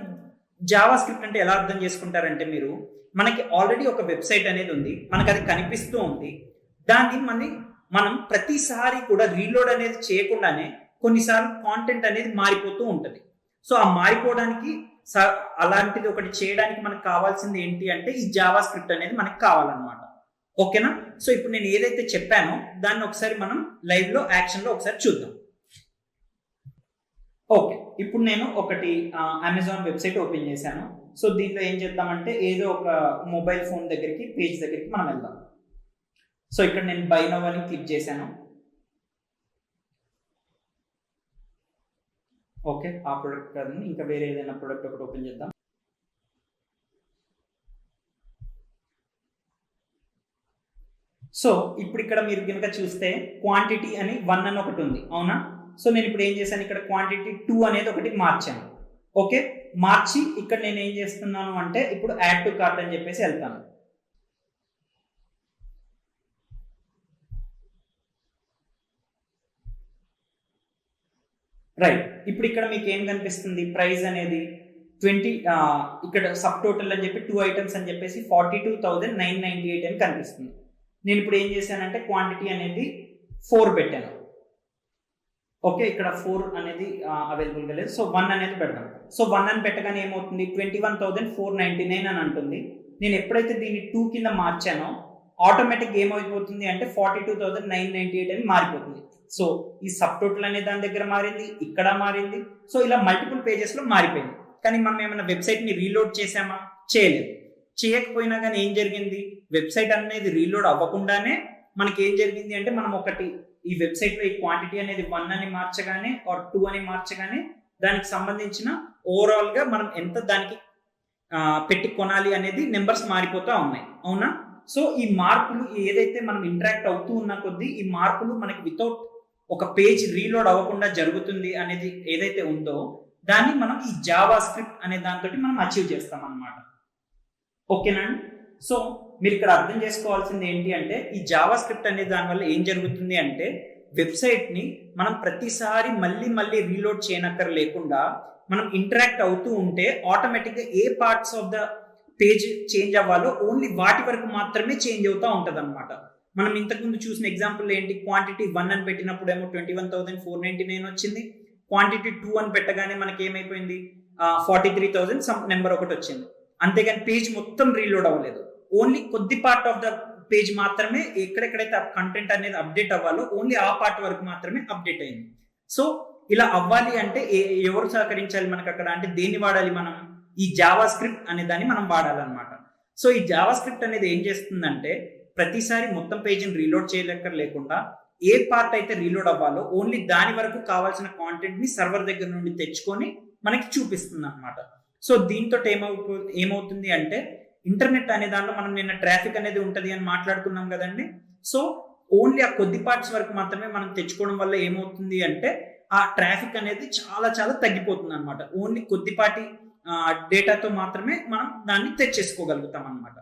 జావా స్క్రిప్ట్ అంటే ఎలా అర్థం చేసుకుంటారంటే, మీరు మనకి ఆల్రెడీ ఒక వెబ్సైట్ అనేది ఉంది, మనకు అది కనిపిస్తూ ఉంది. దాన్ని మనం ప్రతిసారి కూడా రీలోడ్ అనేది చేయకుండానే కొన్నిసార్లు కాంటెంట్ అనేది మారిపోతూ ఉంటుంది. సో ఆ మారిపోవడానికి అలాంటిది ఒకటి చేయడానికి మనకు కావాల్సింది ఏంటి అంటే ఈ జావా స్క్రిప్ట్ అనేది మనకు కావాలన్నమాట. ఓకేనా? సో ఇప్పుడు నేను ఏదైతే చెప్పానో దాన్ని ఒకసారి మనం లైవ్ లో యాక్షన్ లో ఒకసారి చూద్దాం. ఓకే, ఇప్పుడు నేను ఒకటి అమెజాన్ వెబ్సైట్ ఓపెన్ చేశాను. సో దీనిలో ఏం చేద్దామంటే ఏదో ఒక మొబైల్ ఫోన్ దగ్గరికి, పేజ్ దగ్గరికి మనం వెళ్దాం. సో ఇక్కడ నేను బై నౌ అని క్లిక్ చేశాను. ఓకే, ఆ ప్రొడక్ట్ కాదని ఇంకా వేరే ఏదైనా ప్రొడక్ట్ ఒకటి ఓపెన్ చేద్దాం. సో ఇప్పుడు ఇక్కడ మీరు కనుక చూస్తే క్వాంటిటీ అని 1 అని ఒకటి ఉంది. అవునా? సో నేను ఇప్పుడు ఏం చేశాను, ఇక్కడ క్వాంటిటీ 2 అనేది ఒకటి మార్చాను. ఓకే, మార్చి ఇక్కడ నేను ఏం చేస్తున్నాను అంటే ఇప్పుడు యాడ్ టు కార్ట్ అని చెప్పేసి వెళ్తాను. రైట్, ఇప్పుడు ఇక్కడ మీకు ఏం కనిపిస్తుంది? ప్రైస్ అనేది 20, ఇక్కడ సబ్ టోటల్ అని చెప్పి 2 ఐటమ్స్ అని చెప్పేసి 42,998 అని కనిపిస్తుంది. నేను ఇప్పుడు ఏం చేశానంటే క్వాంటిటీ అనేది 4 పెట్టాను. ఓకే, ఇక్కడ 4 అనేది అవైలబుల్గా లేదు. సో 1 అనేది పెడదాం. సో 1 అని పెట్టగానే ఏమవుతుంది? 21,499 అని అంటుంది. నేను ఎప్పుడైతే దీన్ని 2 కింద మార్చానో ఆటోమేటిక్ ఏమైపోతుంది అంటే 42,998 అని మారిపోతుంది. సో ఈ సబ్ టోటల్ అనే దాని దగ్గర మారింది, ఇక్కడ మారింది. సో ఇలా మల్టిపుల్ పేజెస్ లో మారిపోయింది. కానీ మనం ఏమైనా వెబ్సైట్ ని రీలోడ్ చేసామా? చేయలేదు. చేయకపోయినా కానీ ఏం జరిగింది? వెబ్సైట్ అనేది రీలోడ్ అవ్వకుండానే మనకి ఏం జరిగింది అంటే మనం ఒకటి ఈ వెబ్సైట్ లో ఈ క్వాంటిటీ అనేది 1 అని మార్చగానే ఆర్ 2 అని మార్చగానే దానికి సంబంధించిన ఓవరాల్ గా మనం ఎంత దానికి పెట్టి కొనాలి అనేది నెంబర్స్ మారిపోతా ఉన్నాయి. అవునా? సో ఈ మార్పులు ఏదైతే మనం ఇంటరాక్ట్ అవుతూ ఉన్న కొద్దీ ఈ మార్పులు మనకి వితౌట్ ఒక పేజ్ రీలోడ్ అవ్వకుండా జరుగుతుంది అనేది ఏదైతే ఉందో దాన్ని మనం ఈ జావా స్క్రిప్ట్ అనే దాంతో మనం అచీవ్ చేస్తాం అన్నమాట. ఓకేనండి? సో మీరు ఇక్కడ అర్థం చేసుకోవాల్సింది ఏంటి అంటే ఈ జావా స్క్రిప్ట్ అనే దాని వల్ల ఏం జరుగుతుంది అంటే వెబ్సైట్ ని మనం ప్రతిసారి మళ్ళీ రీలోడ్ చేయనక్కర లేకుండా మనం ఇంటరాక్ట్ అవుతూ ఉంటే ఆటోమేటిక్ గా ఏ parts of the page change అవ్వాలో ఓన్లీ వాటి వరకు మాత్రమే చేంజ్ అవుతూ ఉంటది అనమాట. మనం ఇంతకుముందు చూసిన ఎగ్జాంపుల్ ఏంటి? క్వాంటిటీ 1 అని పెట్టినప్పుడు ఏమో 21,499 వచ్చింది. క్వాంటిటీ 2 అని పెట్టగానే మనకి ఏమైపోయింది? 43,000 సమ్ నెంబర్ ఒకటి వచ్చింది. అంతేగాని పేజ్ మొత్తం రీలోడ్ అవ్వలేదు. ఓన్లీ కొద్ది పార్ట్ ఆఫ్ ద పేజ్ మాత్రమే ఎక్కడెక్కడైతే కంటెంట్ అనేది అప్డేట్ అవ్వాలో ఓన్లీ ఆ పార్ట్ వరకు మాత్రమే అప్డేట్ అయింది. సో ఇలా అవ్వాలి అంటే ఎవరు సహకరించాలి మనకు అక్కడ అంటే దేన్ని వాడాలి? మనం ఈ జావా స్క్రిప్ట్ అనే దాన్ని మనం వాడాలన్నమాట. సో ఈ జావా స్క్రిప్ట్ అనేది ఏం చేస్తుందంటే ప్రతిసారి మొత్తం పేజీని రీలోడ్ చేయలేక లేకుండా ఏ పార్ట్ అయితే రీలోడ్ అవ్వాలో ఓన్లీ దాని వరకు కావాల్సిన కాంటెంట్ ని సర్వర్ దగ్గర నుండి తెచ్చుకొని మనకి చూపిస్తుంది అనమాట. సో దీంతో ఏమవుతుంది అంటే ఇంటర్నెట్ అనే దాంట్లో మనం నిన్న ట్రాఫిక్ అనేది ఉంటది అని మాట్లాడుకున్నాం కదండి. సో ఓన్లీ ఆ కొద్ది పార్ట్స్ వరకు మాత్రమే మనం తెచ్చుకోవడం వల్ల ఏమవుతుంది అంటే ఆ ట్రాఫిక్ అనేది చాలా చాలా తగ్గిపోతుంది అనమాట. ఓన్లీ కొద్దిపాటి డేటాతో మాత్రమే మనం దాన్ని తెచ్చేసుకోగలుగుతాం అనమాట.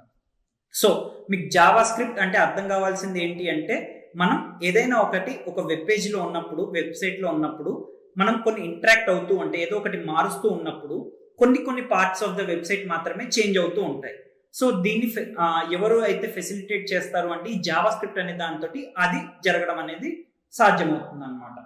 సో మీకు జావా స్క్రిప్ట్ అంటే అర్థం కావాల్సింది ఏంటి అంటే మనం ఏదైనా ఒక వెబ్ పేజ్ లో ఉన్నప్పుడు, వెబ్సైట్ లో ఉన్నప్పుడు మనం కొన్ని ఇంటరాక్ట్ అవుతూ అంటే ఏదో ఒకటి మారుస్తూ ఉన్నప్పుడు కొన్ని పార్ట్స్ ఆఫ్ ద వెబ్సైట్ మాత్రమే చేంజ్ అవుతూ ఉంటాయి. సో దీన్ని ఎవరు అయితే ఫెసిలిటేట్ చేస్తారు అంటే ఈ జావా స్క్రిప్ట్ అనే దాంతో అది జరగడం అనేది సాధ్యమవుతుంది అనమాట.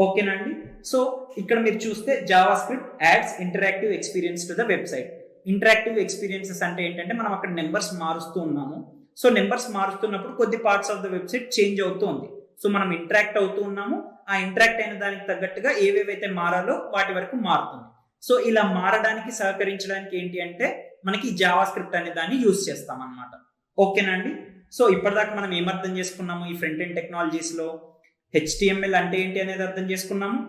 ఓకేనండి. సో ఇక్కడ మీరు చూస్తే Java script ads interactive experience to the website. Interactive experiences అంటే ఏంటంటే మనం అక్కడ నెంబర్స్ మారుస్తూ ఉన్నాము. సో నెంబర్స్ మారుస్తున్నప్పుడు కొద్ది parts of the website change అవుతూ ఉంది. సో మనం ఇంటరాక్ట్ అవుతూ ఉన్నాము, ఆ ఇంటరాక్ట్ అయిన దానికి తగ్గట్టుగా ఏవేవైతే మారాలో వాటి వరకు మారుతుంది. సో ఇలా మారడానికి సహకరించడానికి ఏంటి అంటే మనకి జావా స్క్రిప్ట్ అనే దాన్ని యూజ్ చేస్తాం అనమాట. ఓకేనండి. సో ఇప్పటిదాకా మనం ఏమర్థం చేసుకున్నాము ఈ ఫ్రంట్ ఎండ్ టెక్నాలజీస్ లో? HTML అంటే ఏంటి అనేది అర్థం చేసుకున్నాము.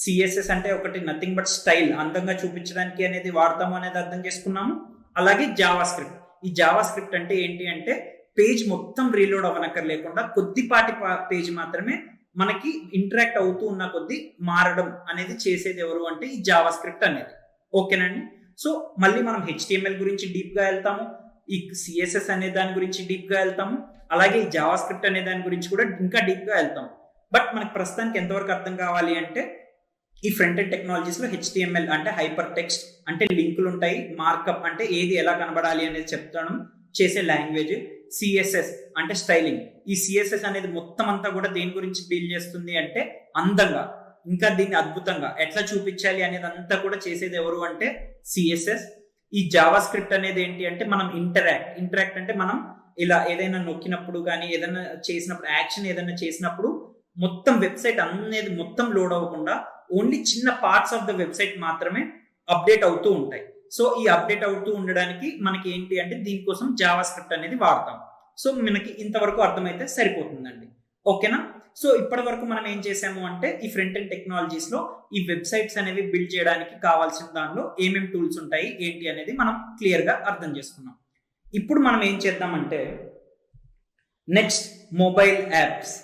CSS అంటే ఒకటి నథింగ్ బట్ స్టైల్, అందంగా చూపించడానికి అనేది వాడతాము అనేది అర్థం చేసుకున్నాము. అలాగే జావా స్క్రిప్ట్, ఈ జావా స్క్రిప్ట్ అంటే ఏంటి అంటే పేజ్ మొత్తం రీలోడ్ అవ్వనక్కర్ లేకుండా కొద్దిపాటి పేజ్ మాత్రమే మనకి ఇంటరాక్ట్ అవుతూ ఉన్న కొద్ది మారడం అనేది చేసేది ఎవరు అంటే ఈ జావా స్క్రిప్ట్ అనేది. ఓకేనండి. సో మళ్ళీ మనం HTML గురించి డీప్ గా వెళ్తాము, ఈ CSS అనే దాని గురించి డీప్ గా వెళ్తాము, అలాగే ఈ జావా స్క్రిప్ట్ అనే దాని గురించి కూడా ఇంకా డీప్ గా వెళ్తాము. బట్ మనకి ప్రస్తుతానికి ఎంతవరకు అర్థం కావాలి అంటే ఈ ఫ్రంట్ ఎండ్ టెక్నాలజీస్ లో HTML అంటే హైపర్ టెక్స్ట్ అంటే లింకులు ఉంటాయి, మార్కప్ అంటే ఏది ఎలా కనబడాలి అనేది చెప్తాను చేసే లాంగ్వేజ్, CSS అంటే స్టైలింగ్. ఈ CSS అనేది మొత్తం అంతా కూడా దేని గురించి డీల్ చేస్తుంది అంటే అందంగా, ఇంకా దీన్ని అద్భుతంగా ఎట్లా చూపించాలి అనేది అంతా కూడా చేసేది ఎవరు అంటే CSS. ఈ జావా స్క్రిప్ట్ అనేది ఏంటి అంటే మనం ఇంటరాక్ట్ అంటే మనం ఇలా ఏదైనా నొక్కినప్పుడు కానీ ఏదైనా చేసినప్పుడు యాక్షన్ ఏదైనా చేసినప్పుడు మొత్తం వెబ్సైట్ అనేది మొత్తం లోడ్ అవ్వకుండా ఓన్లీ చిన్న పార్ట్స్ ఆఫ్ ద వెబ్సైట్ మాత్రమే అప్డేట్ అవుతూ ఉంటాయి. సో ఈ అప్డేట్ అవుతూ ఉండడానికి మనకి ఏంటి అంటే దీనికోసం జావా స్క్రిప్ట్ అనేది వాడతాం. సో మనకి ఇంతవరకు అర్థమైతే సరిపోతుందండి. ఓకేనా. సో ఇప్పటి వరకు మనం ఏం చేసాము అంటే ఈ ఫ్రంట్ ఎండ్ టెక్నాలజీస్ లో ఈ వెబ్సైట్స్ అనేవి బిల్డ్ చేయడానికి కావాల్సిన దానిలో ఏమేమి టూల్స్ ఉంటాయి ఏంటి అనేది మనం క్లియర్ గా అర్థం చేసుకున్నాం. ఇప్పుడు మనం ఏం చేద్దామంటే నెక్స్ట్ మొబైల్ యాప్స్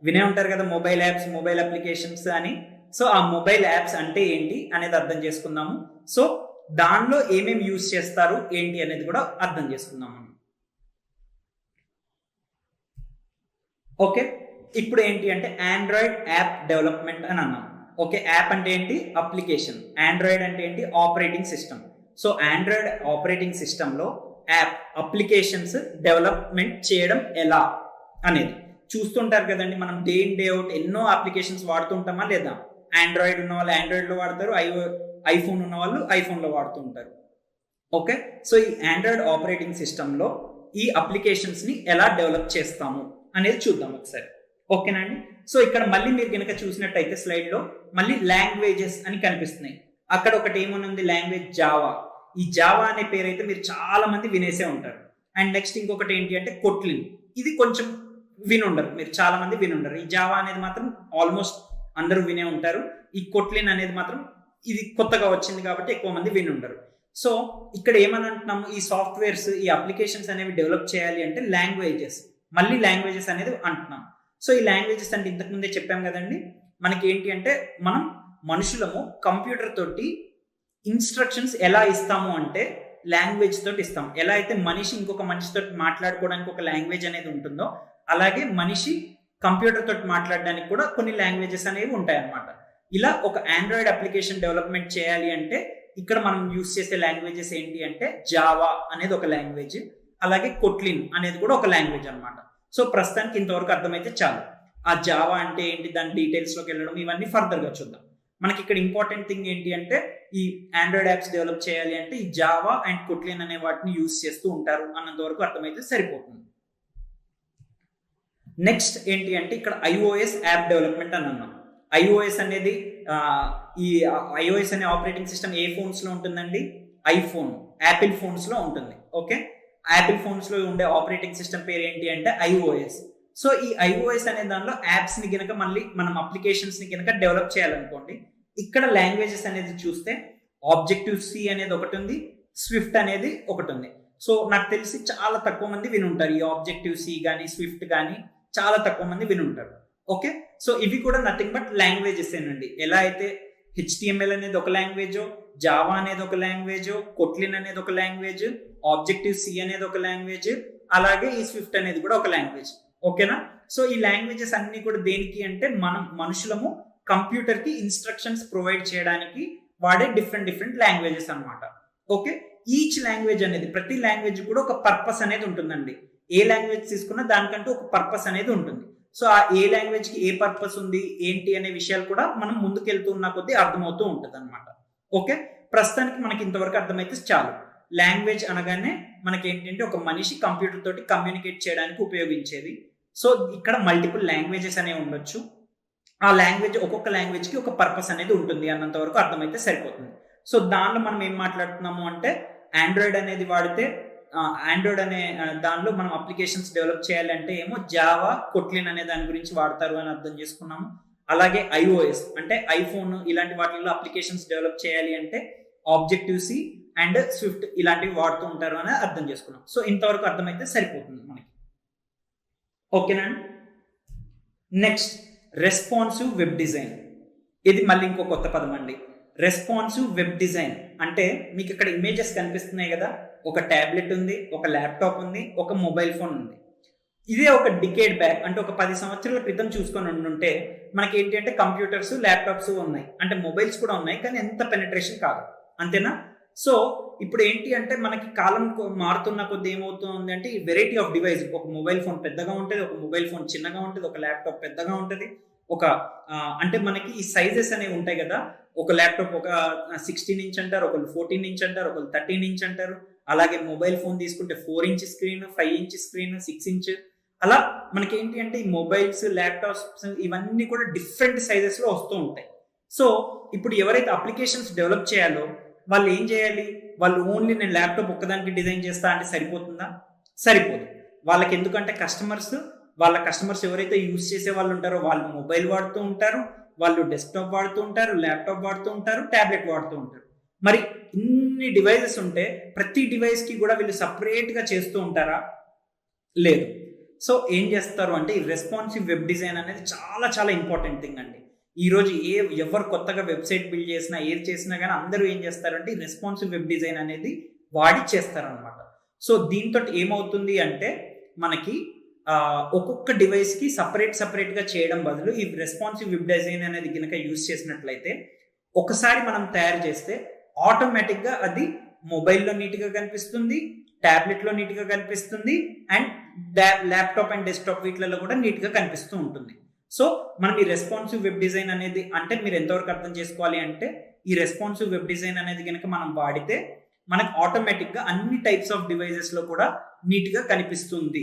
వినే ఉంటారు కదా, మొబైల్ యాప్స్, మొబైల్ అప్లికేషన్స్ అని. సో ఆ మొబైల్ యాప్స్ అంటే ఏంటి అనేది అర్థం చేసుకుందాము. సో దానిలో ఏమేమి యూజ్ చేస్తారు ఏంటి అనేది కూడా అర్థం చేసుకుందాము. ఓకే. ఇప్పుడు ఏంటి అంటే ఆండ్రాయిడ్ యాప్ డెవలప్మెంట్ అని అన్నాం. ఓకే. యాప్ అంటే ఏంటి? అప్లికేషన్. ఆండ్రాయిడ్ అంటే ఏంటి? Operating system. So Android operating సిస్టంలో యాప్ అప్లికేషన్స్ డెవలప్మెంట్ చేయడం ఎలా అనేది చూస్తుంటారు కదండి. మనం డే ఇన్ డే అవుట్ ఎన్నో అప్లికేషన్స్ వాడుతుంటామా లేదా? ఆండ్రాయిడ్ ఉన్న వాళ్ళు ఆండ్రాయిడ్ లో వాడతారు, ఐఫోన్ ఉన్న వాళ్ళు ఐఫోన్ లో వాడుతూ ఉంటారు. ఓకే. సో ఈ ఆండ్రాయిడ్ ఆపరేటింగ్ సిస్టంలో ఈ అప్లికేషన్స్ ని ఎలా డెవలప్ చేస్తాము అనేది చూద్దాం ఒకసారి. ఓకేనండి. సో ఇక్కడ మళ్ళీ మీరు కనుక చూసినట్టయితే స్లైడ్ లో మళ్ళీ లాంగ్వేజెస్ అని కనిపిస్తున్నాయి. అక్కడ ఒకటి ఏమనుంది? Language Java. ఈ జావా అనే పేరు అయితే మీరు చాలా మంది వినేసే ఉంటారు. అండ్ నెక్స్ట్ ఇంకొకటి ఏంటి అంటే కొట్లిన్. ఇది కొంచెం వినుండరు, మీరు చాలా మంది వినుండరు. ఈ జావా అనేది మాత్రం ఆల్మోస్ట్ అందరూ వినే ఉంటారు. ఈ కొట్లిన్ అనేది మాత్రం ఇది కొత్తగా వచ్చింది కాబట్టి ఎక్కువ మంది వినుండరు. సో ఇక్కడ ఏమని అంటున్నాము? ఈ సాఫ్ట్వేర్స్, ఈ అప్లికేషన్స్ అనేవి డెవలప్ చేయాలి అంటే లాంగ్వేజెస్, మళ్ళీ లాంగ్వేజెస్ అనేది అంటున్నాం. సో ఈ లాంగ్వేజెస్ అంటే ఇంతకుముందే చెప్పాం కదండి, మనకి ఏంటి అంటే మనం మనుషులము కంప్యూటర్ తోటి ఇన్స్ట్రక్షన్స్ ఎలా ఇస్తాము అంటే లాంగ్వేజ్ తోటి ఇస్తాం. ఎలా అయితే మనిషి ఇంకొక మనిషితో మాట్లాడుకోవడానికి ఒక లాంగ్వేజ్ అనేది ఉంటుందో అలాగే మనిషి కంప్యూటర్ తోటి మాట్లాడడానికి కూడా కొన్ని లాంగ్వేజెస్ అనేవి ఉంటాయి అన్నమాట. ఇలా ఒక ఆండ్రాయిడ్ అప్లికేషన్ డెవలప్మెంట్ చేయాలి అంటే ఇక్కడ మనం యూజ్ చేసే లాంగ్వేజెస్ ఏంటి అంటే జావా అనేది ఒక లాంగ్వేజ్, అలాగే కొట్లిన్ అనేది కూడా ఒక లాంగ్వేజ్ అన్నమాట. సో ప్రస్తుతానికి ఇంతవరకు అర్థమైతే చాలు. ఆ జావా అంటే ఏంటి, దాని డీటెయిల్స్ లోకి వెళ్ళడం ఇవన్నీ ఫర్దర్ గా చూద్దాం. మనకి ఇక్కడ ఇంపార్టెంట్ థింగ్ ఏంటి అంటే ఈ ఆండ్రాయిడ్ యాప్స్ డెవలప్ చేయాలి అంటే ఈ జావా అండ్ కొట్లిన్ అనే వాటిని యూజ్ చేస్తూ ఉంటారు అన్నంత వరకు అర్థమైతే సరిపోతుంది. నెక్స్ట్ ఏంటి అంటే ఇక్కడ iOS యాప్ డెవలప్మెంట్ అని అన్నాం. iOS అనేది ఈ iOS అనే ఆపరేటింగ్ సిస్టమ్ ఏ ఫోన్స్ లో ఉంటుందండి? ఐఫోన్, యాపిల్ ఫోన్స్ లో ఉంటుంది. ఓకే. యాపిల్ ఫోన్స్ లో ఉండే ఆపరేటింగ్ సిస్టమ్ పేరు ఏంటి అంటే iOS. సో ఈ iOS అనే దానిలో యాప్స్ ని గనక మళ్ళీ మనం అప్లికేషన్స్ ని గనక డెవలప్ చేయాలనుకోండి, ఇక్కడ లాంగ్వేజెస్ అనేది చూస్తే ఆబ్జెక్టివ్-C అనేది ఒకటి ఉంది, స్విఫ్ట్ అనేది ఒకటి ఉంది. సో నాకు తెలిసి చాలా తక్కువ మంది వినుంటారు ఈ ఆబ్జెక్టివ్-C కానీ స్విఫ్ట్ కానీ చాలా తక్కువ మంది వినుంటారు. ఓకే. సో ఇవి కూడా నథింగ్ బట్ లాంగ్వేజెస్ ఏనండి. ఎలా అయితే HTML అనేది ఒక లాంగ్వేజ్, జావా అనేది ఒక లాంగ్వేజ్, కొట్లిన్ అనేది ఒక లాంగ్వేజ్, ఆబ్జెక్టివ్-C అనేది ఒక లాంగ్వేజ్, అలాగే ఈ స్విఫ్ట్ అనేది కూడా ఒక లాంగ్వేజ్. ఓకేనా. సో ఈ లాంగ్వేజెస్ అన్ని కూడా దేనికి అంటే మనం మనుషులము కంప్యూటర్ కి ఇన్స్ట్రక్షన్స్ ప్రొవైడ్ చేయడానికి వాడే డిఫరెంట్ లాంగ్వేజెస్ అనమాట. ఓకే, ఈచ్ లాంగ్వేజ్ అనేది, ప్రతి లాంగ్వేజ్ కూడా ఒక పర్పస్ అనేది ఉంటుందండి. ఏ లాంగ్వేజ్ తీసుకున్నా దానికంటూ ఒక పర్పస్ అనేది ఉంటుంది. సో ఆ ఏ లాంగ్వేజ్ కి ఏ పర్పస్ ఉంది ఏంటి అనే విషయాలు కూడా మనం ముందుకెళ్తున్న కొద్దీ అర్థమవుతూ ఉంటుంది అనమాట. ఓకే, ప్రస్తుతానికి మనకి ఇంతవరకు అర్థమైతే చాలు. లాంగ్వేజ్ అనగానే మనకి ఏంటంటే ఒక మనిషి కంప్యూటర్ తోటి కమ్యూనికేట్ చేయడానికి ఉపయోగించేది. సో ఇక్కడ మల్టిపుల్ లాంగ్వేజెస్ అనేవి ఉండొచ్చు. ఆ లాంగ్వేజ్, ఒక్కొక్క లాంగ్వేజ్ కి ఒక పర్పస్ అనేది ఉంటుంది అన్నంత వరకు అర్థమైతే సరిపోతుంది. సో దానిలో మనం ఏం మాట్లాడుతున్నాము అంటే, ఆండ్రాయిడ్ అనేది వాడితే ఆండ్రాయిడ్ అనే దానిలో మనం అప్లికేషన్స్ డెవలప్ చేయాలి అంటే ఏమో జావా, కొట్లిన్ అనే దాని గురించి వాడతారు అని అర్థం చేసుకున్నాము. అలాగే iOS అంటే ఐఫోన్ ఇలాంటి వాటిల్లో అప్లికేషన్స్ డెవలప్ చేయాలి అంటే ఆబ్జెక్టివ్ సి అండ్ స్విఫ్ట్ ఇలాంటివి వాడుతూ ఉంటారు అని అర్థం చేసుకున్నాం. సో ఇంతవరకు అర్థమైతే సరిపోతుంది మనకి. ఓకేనా. Next, responsive web design. ఇది మళ్ళీ ఇంకో కొత్త పదం అండి. రెస్పాన్సివ్ వెబ్ డిజైన్ అంటే మీకు ఇక్కడ ఇమేజెస్ కనిపిస్తున్నాయి కదా, ఒక ట్యాబ్లెట్ ఉంది, ఒక ల్యాప్టాప్ ఉంది, ఒక మొబైల్ ఫోన్ ఉంది. ఇదే ఒక డికేడ్ బ్యాక్ అంటే ఒక 10 సంవత్సరాల క్రితం చూసుకొని ఉంటే మనకి ఏంటి అంటే కంప్యూటర్స్, ల్యాప్టాప్స్ ఉన్నాయి, అంటే మొబైల్స్ కూడా ఉన్నాయి, కానీ ఎంత పెనిట్రేషన్ కాదు, అంతేనా. సో ఇప్పుడు ఏంటి అంటే మనకి కాలం మారుతున్న కొద్ది ఏమవుతుంది అంటే ఈ వెరైటీ ఆఫ్ డివైస్, ఒక మొబైల్ ఫోన్ పెద్దగా ఉంటుంది, ఒక మొబైల్ ఫోన్ చిన్నగా ఉంటుంది, ఒక ల్యాప్టాప్ పెద్దగా ఉంటుంది, ఒక అంటే మనకి ఈ సైజెస్ అనేవి ఉంటాయి కదా. ఒక ల్యాప్టాప్ ఒక 16 ఇంచ్ అంటారు, ఒకరు 14 ఇంచ్ అంటారు, ఒకరు 13 ఇంచ్ అంటారు. అలాగే మొబైల్ ఫోన్ తీసుకుంటే 4 inch screen, 5 inch screen, 6 inch, అలా మనకి ఏంటి అంటే ఈ మొబైల్స్, ల్యాప్టాప్స్ ఇవన్నీ కూడా డిఫరెంట్ సైజెస్ లో వస్తూ ఉంటాయి. సో ఇప్పుడు ఎవరైతే అప్లికేషన్స్ డెవలప్ చేయాలో వాళ్ళు ఏం చేయాలి, వాళ్ళు ఓన్లీ నేను ల్యాప్టాప్ ఒక్కదానికి డిజైన్ చేస్తా అంటే సరిపోతుందా? సరిపోదు. వాళ్ళకి ఎందుకంటే వాళ్ళ కస్టమర్స్ ఎవరైతే యూజ్ చేసే వాళ్ళు ఉంటారో వాళ్ళు మొబైల్ వాడుతూ ఉంటారు, వాళ్ళు డెస్క్టాప్ వాడుతూ ఉంటారు, ల్యాప్టాప్ వాడుతూ ఉంటారు, ట్యాబ్లెట్ వాడుతూ ఉంటారు. మరి ఇన్ని డివైజెస్ ఉంటే ప్రతి డివైస్ కి కూడా వీళ్ళు సపరేట్ గా చేస్తూ ఉంటారా? లేదు. సో ఏం చేస్తారు అంటే ఈ రెస్పాన్సివ్ వెబ్ డిజైన్ అనేది చాలా చాలా ఇంపార్టెంట్ థింగ్ అండి. ఈ రోజు ఎవరు కొత్తగా వెబ్సైట్ బిల్డ్ చేసినా ఏది చేసినా కానీ అందరూ ఏం చేస్తారంటే ఈ రెస్పాన్సివ్ వెబ్ డిజైన్ అనేది వాడి చేస్తారనమాట. సో దీంతో ఏమవుతుంది అంటే మనకి ఒక్కొక్క డివైస్ కి సపరేట్ గా చేయడం బదులు ఈ రెస్పాన్సివ్ వెబ్ డిజైన్ అనేది కనుక యూజ్ చేసినట్లయితే ఒకసారి మనం తయారు చేస్తే ఆటోమేటిక్ గా అది మొబైల్లో నీట్ గా కనిపిస్తుంది, ట్యాబ్లెట్ లో నీట్ గా కనిపిస్తుంది, అండ్ ల్యాప్టాప్ అండ్ డెస్క్టాప్ వీటిలలో కూడా నీట్ గా కనిపిస్తూ ఉంటుంది. సో మనం ఈ రెస్పాన్సివ్ వెబ్ డిజైన్ అనేది అంటే మీరు ఎంతవరకు అర్థం చేసుకోవాలి అంటే ఈ రెస్పాన్సివ్ వెబ్ డిజైన్ అనేది కనుక మనం వాడితే మనకు ఆటోమేటిక్ గా అన్ని టైప్స్ ఆఫ్ డివైజెస్ లో కూడా నీట్ గా కనిపిస్తుంది.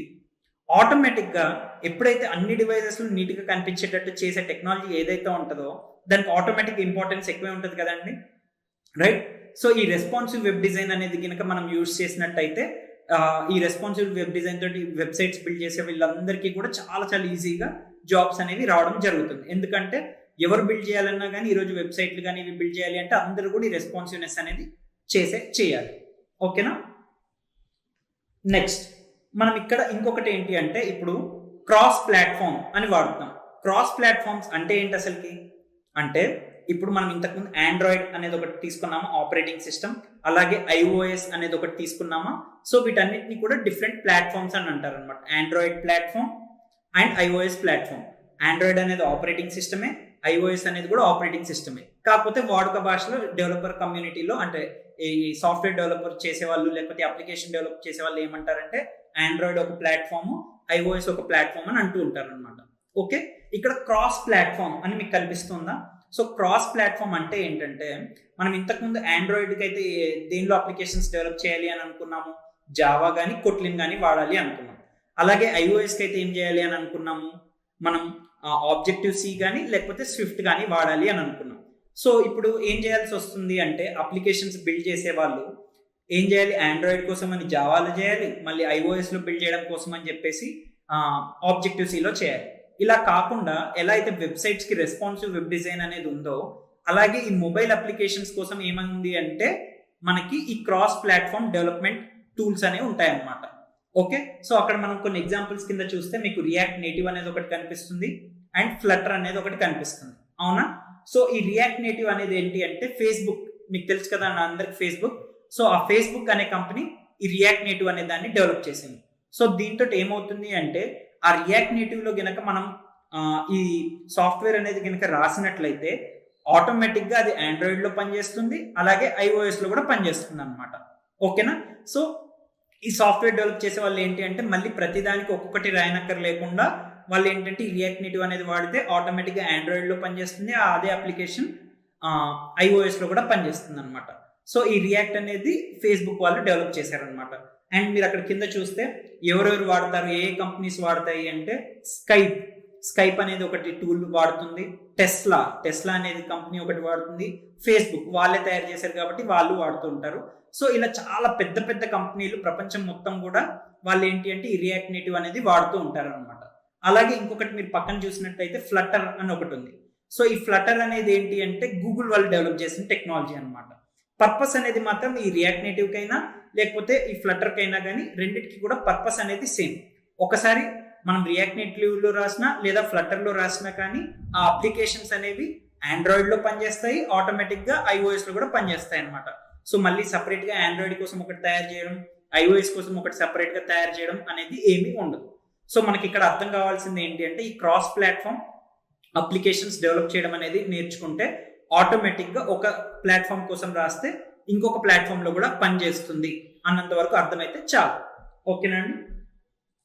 ఆటోమేటిక్ గా ఎప్పుడైతే అన్ని డివైజెస్ లో నీట్ గా కనిపించేటట్టు చేసే టెక్నాలజీ ఏదైతే ఉంటుందో దానికి ఆటోమేటిక్ ఇంపార్టెన్స్ ఎక్కువే ఉంటుంది కదండి, రైట్. సో ఈ రెస్పాన్సివ్ వెబ్ డిజైన్ అనేది కనుక మనం యూజ్ చేసినట్టయితే ఈ రెస్పాన్సివ్ వెబ్ డిజైన్ తోటి వెబ్సైట్స్ బిల్డ్ చేసే వీళ్ళందరికీ కూడా చాలా చాలా ఈజీగా జాబ్స్ అనేవి రావడం జరుగుతుంది. ఎందుకంటే ఎవరు బిల్డ్ చేయాలన్నా కానీ ఈరోజు వెబ్సైట్లు కానీ ఇవి బిల్డ్ చేయాలి అంటే అందరూ కూడా ఈ రెస్పాన్సివ్నెస్ అనేది చేయాలి. ఓకేనా. నెక్స్ట్ మనం ఇక్కడ ఇంకొకటి ఏంటి అంటే ఇప్పుడు క్రాస్ ప్లాట్ఫామ్ అని వాడుతాం. క్రాస్ ప్లాట్ఫామ్స్ అంటే ఏంటి అసలుకి అంటే ఇప్పుడు మనం ఇంతకుముందు ఆండ్రాయిడ్ అనేది ఒకటి తీసుకున్నామా ఆపరేటింగ్ సిస్టమ్, అలాగే iOS అనేది ఒకటి తీసుకున్నామా. సో వీటన్నిటిని కూడా డిఫరెంట్ ప్లాట్ఫామ్స్ అని అంటారు అనమాట. Android platform and iOS platform. Android అనేది ఆపరేటింగ్ సిస్టమే, iOS అనేది కూడా ఆపరేటింగ్ సిస్టమే. కాకపోతే వాడుక భాషలో డెవలపర్ కమ్యూనిటీలో అంటే ఈ సాఫ్ట్వేర్ డెవలపర్ చేసే వాళ్ళు లేకపోతే అప్లికేషన్ డెవలప్ చేసే వాళ్ళు ఏమంటారంటే ఆండ్రాయిడ్ ఒక ప్లాట్ఫామ్, iOS ఒక ప్లాట్ఫామ్ అని అంటూ ఉంటారు అనమాట. ఓకే, ఇక్కడ క్రాస్ ప్లాట్ఫామ్ అని మీకు కనిపిస్తుందా? సో క్రాస్ ప్లాట్ఫామ్ అంటే ఏంటంటే మనం ఇంతకుముందు ఆండ్రాయిడ్కి అయితే దేనిలో అప్లికేషన్స్ డెవలప్ చేయాలి అని అనుకున్నాము, జావా కానీ కొట్లిన్ కానీ వాడాలి అనుకున్నాం. అలాగే iOSకి అయితే ఏం చేయాలి అని అనుకున్నాము, మనం ఆబ్జెక్టివ్ సి కానీ లేకపోతే స్విఫ్ట్ కానీ వాడాలి అని అనుకున్నాం. సో ఇప్పుడు ఏం చేయాల్సి వస్తుంది అంటే అప్లికేషన్స్ బిల్డ్ చేసే వాళ్ళు ఏం చేయాలి, ఆండ్రాయిడ్ కోసం అని జావాలో చేయాలి, మళ్ళీ iOSలో బిల్డ్ చేయడం కోసం అని చెప్పేసి ఆబ్జెక్టివ్ సిలో చేయాలి. ఇలా కాకుండా ఎలా అయితే వెబ్సైట్స్ కి రెస్పాన్సివ్ వెబ్ డిజైన్ అనేది ఉందో అలాగే ఈ మొబైల్ అప్లికేషన్స్ కోసం ఏమైంది అంటే మనకి ఈ క్రాస్ ప్లాట్ఫామ్ డెవలప్మెంట్ టూల్స్ అనేవి ఉంటాయన్నమాట. ఓకే, సో అక్కడ మనం కొన్ని ఎగ్జాంపుల్స్ కింద చూస్తే మీకు రియాక్ట్ నేటివ్ అనేది ఒకటి కనిపిస్తుంది అండ్ ఫ్లటర్ అనేది ఒకటి కనిపిస్తుంది, అవునా. సో ఈ రియాక్ట్ నేటివ్ అనేది ఏంటి అంటే ఫేస్బుక్ మీకు తెలుసు కదా అందరికి ఫేస్బుక్. సో ఆ ఫేస్బుక్ అనే కంపెనీ ఈ రియాక్ట్ నేటివ్ అనే దాన్ని డెవలప్ చేసింది. సో దీంతో ఏమవుతుంది అంటే ఆ రియాక్ట్ నేటివ్ లో గనక మనం ఈ సాఫ్ట్వేర్ అనేది గనక రాసినట్లయితే ఆటోమేటిక్గా అది ఆండ్రాయిడ్లో పనిచేస్తుంది, అలాగే ఐఓఎస్లో కూడా పనిచేస్తుంది అనమాట. ఓకేనా? సో ఈ సాఫ్ట్వేర్ డెవలప్ చేసే వాళ్ళు ఏంటి అంటే మళ్ళీ ప్రతిదానికి ఒక్కొక్కటి రాయనక్కర్ లేకుండా వాళ్ళు ఏంటంటే ఈ రియాక్ట్ నేటివ్ అనేది వాడితే ఆటోమేటిక్గా ఆండ్రాయిడ్లో పనిచేస్తుంది, అదే అప్లికేషన్ ఐఓఎస్లో కూడా పనిచేస్తుంది అనమాట. సో ఈ రియాక్ట్ అనేది ఫేస్బుక్ వాళ్ళు డెవలప్ చేశారనమాట. అండ్ మీరు అక్కడ కింద చూస్తే ఎవరెవరు వాడతారు, ఏ కంపెనీస్ వాడతాయి అంటే స్కైప్ అనేది ఒకటి టూల్ వాడుతుంది, టెస్లా అనేది కంపెనీ ఒకటి వాడుతుంది, ఫేస్బుక్ వాళ్ళే తయారు చేశారు కాబట్టి వాళ్ళు వాడుతూ ఉంటారు. సో ఇలా చాలా పెద్ద పెద్ద కంపెనీలు ప్రపంచం మొత్తం కూడా వాళ్ళు ఏంటి అంటే ఈ రియాక్ట్ నేటివ్ అనేది వాడుతూ ఉంటారు అనమాట. అలాగే ఇంకొకటి మీరు పక్కన చూసినట్టయితే ఫ్లటర్ అని ఒకటి ఉంది. సో ఈ ఫ్లటర్ అనేది ఏంటి అంటే గూగుల్ వాళ్ళు డెవలప్ చేసిన టెక్నాలజీ అనమాట. పర్పస్ అనేది మాత్రం ఈ రియాక్ట్ నేటివ్ కైనా లేకపోతే ఈ ఫ్లటర్ కైనా కానీ రెండింటికి కూడా పర్పస్ అనేది సేమ్. ఒకసారి మనం రియాక్ట్ నేటివ్లో రాసినా లేదా ఫ్లటర్లో రాసినా కానీ ఆ అప్లికేషన్స్ అనేవి ఆండ్రాయిడ్లో పనిచేస్తాయి, ఆటోమేటిక్గా ఐఓఎస్లో కూడా పనిచేస్తాయి అనమాట. సో మళ్ళీ సపరేట్గా ఆండ్రాయిడ్ కోసం ఒకటి తయారు చేయడం, ఐఓఎస్ కోసం ఒకటి సపరేట్గా తయారు చేయడం అనేది ఏమీ ఉండదు. సో మనకి ఇక్కడ అర్థం కావాల్సింది ఏంటి అంటే ఈ క్రాస్ ప్లాట్ఫామ్ అప్లికేషన్స్ డెవలప్ చేయడం అనేది నేర్చుకుంటే ఆటోమేటిక్గా ఒక ప్లాట్ఫామ్ కోసం రాస్తే ఇంకొక ప్లాట్ఫామ్లో కూడా పనిచేస్తుంది అన్నంత వరకు అర్థమైతే చాలు. ఓకేనండి,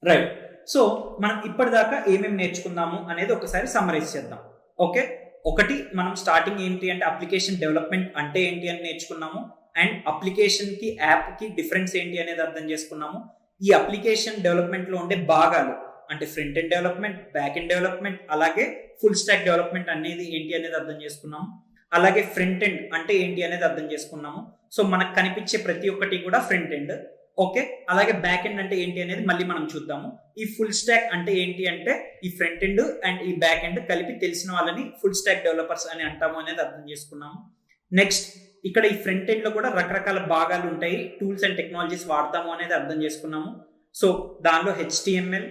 రైట్. సో మనం ఇప్పటిదాకా ఏమేమి నేర్చుకుందాము అనేది ఒకసారి సమ్మరైజ్ చేద్దాం. ఓకే, ఒకటి మనం స్టార్టింగ్ ఏంటి అంటే అప్లికేషన్ డెవలప్మెంట్ అంటే ఏంటి అని నేర్చుకున్నాము, అండ్ అప్లికేషన్కి యాప్కి డిఫరెన్స్ ఏంటి అనేది అర్థం చేసుకున్నాము. ఈ అప్లికేషన్ డెవలప్మెంట్లో ఉండే భాగాలు అంటే front end development, back end development, అలాగే ఫుల్ స్టాక్ డెవలప్మెంట్ అనేది ఏంటి అనేది అర్థం చేసుకున్నాము. అలాగే ఫ్రంట్ ఎండ్ అంటే ఏంటి అనేది అర్థం చేసుకున్నాము. సో మనకు కనిపించే ప్రతి ఒక్కటి కూడా ఫ్రంట్ ఎండ్. ఓకే, అలాగే బ్యాక్ ఎండ్ అంటే ఏంటి అనేది మళ్ళీ మనం చూద్దాము. ఈ ఫుల్ స్టాక్ అంటే ఏంటి అంటే ఈ ఫ్రంట్ ఎండ్ అండ్ ఈ బ్యాక్ ఎండ్ కలిపి తెలిసిన వాళ్ళని ఫుల్ స్టాక్ డెవలపర్స్ అని అంటాము అనేది అర్థం చేసుకున్నాము. నెక్స్ట్ ఇక్కడ ఈ ఫ్రంట్ ఎండ్ లో కూడా రకరకాల భాగాలు ఉంటాయి, టూల్స్ అండ్ టెక్నాలజీస్ వాడతాము అనేది అర్థం చేసుకున్నాము. సో దానిలో HTML,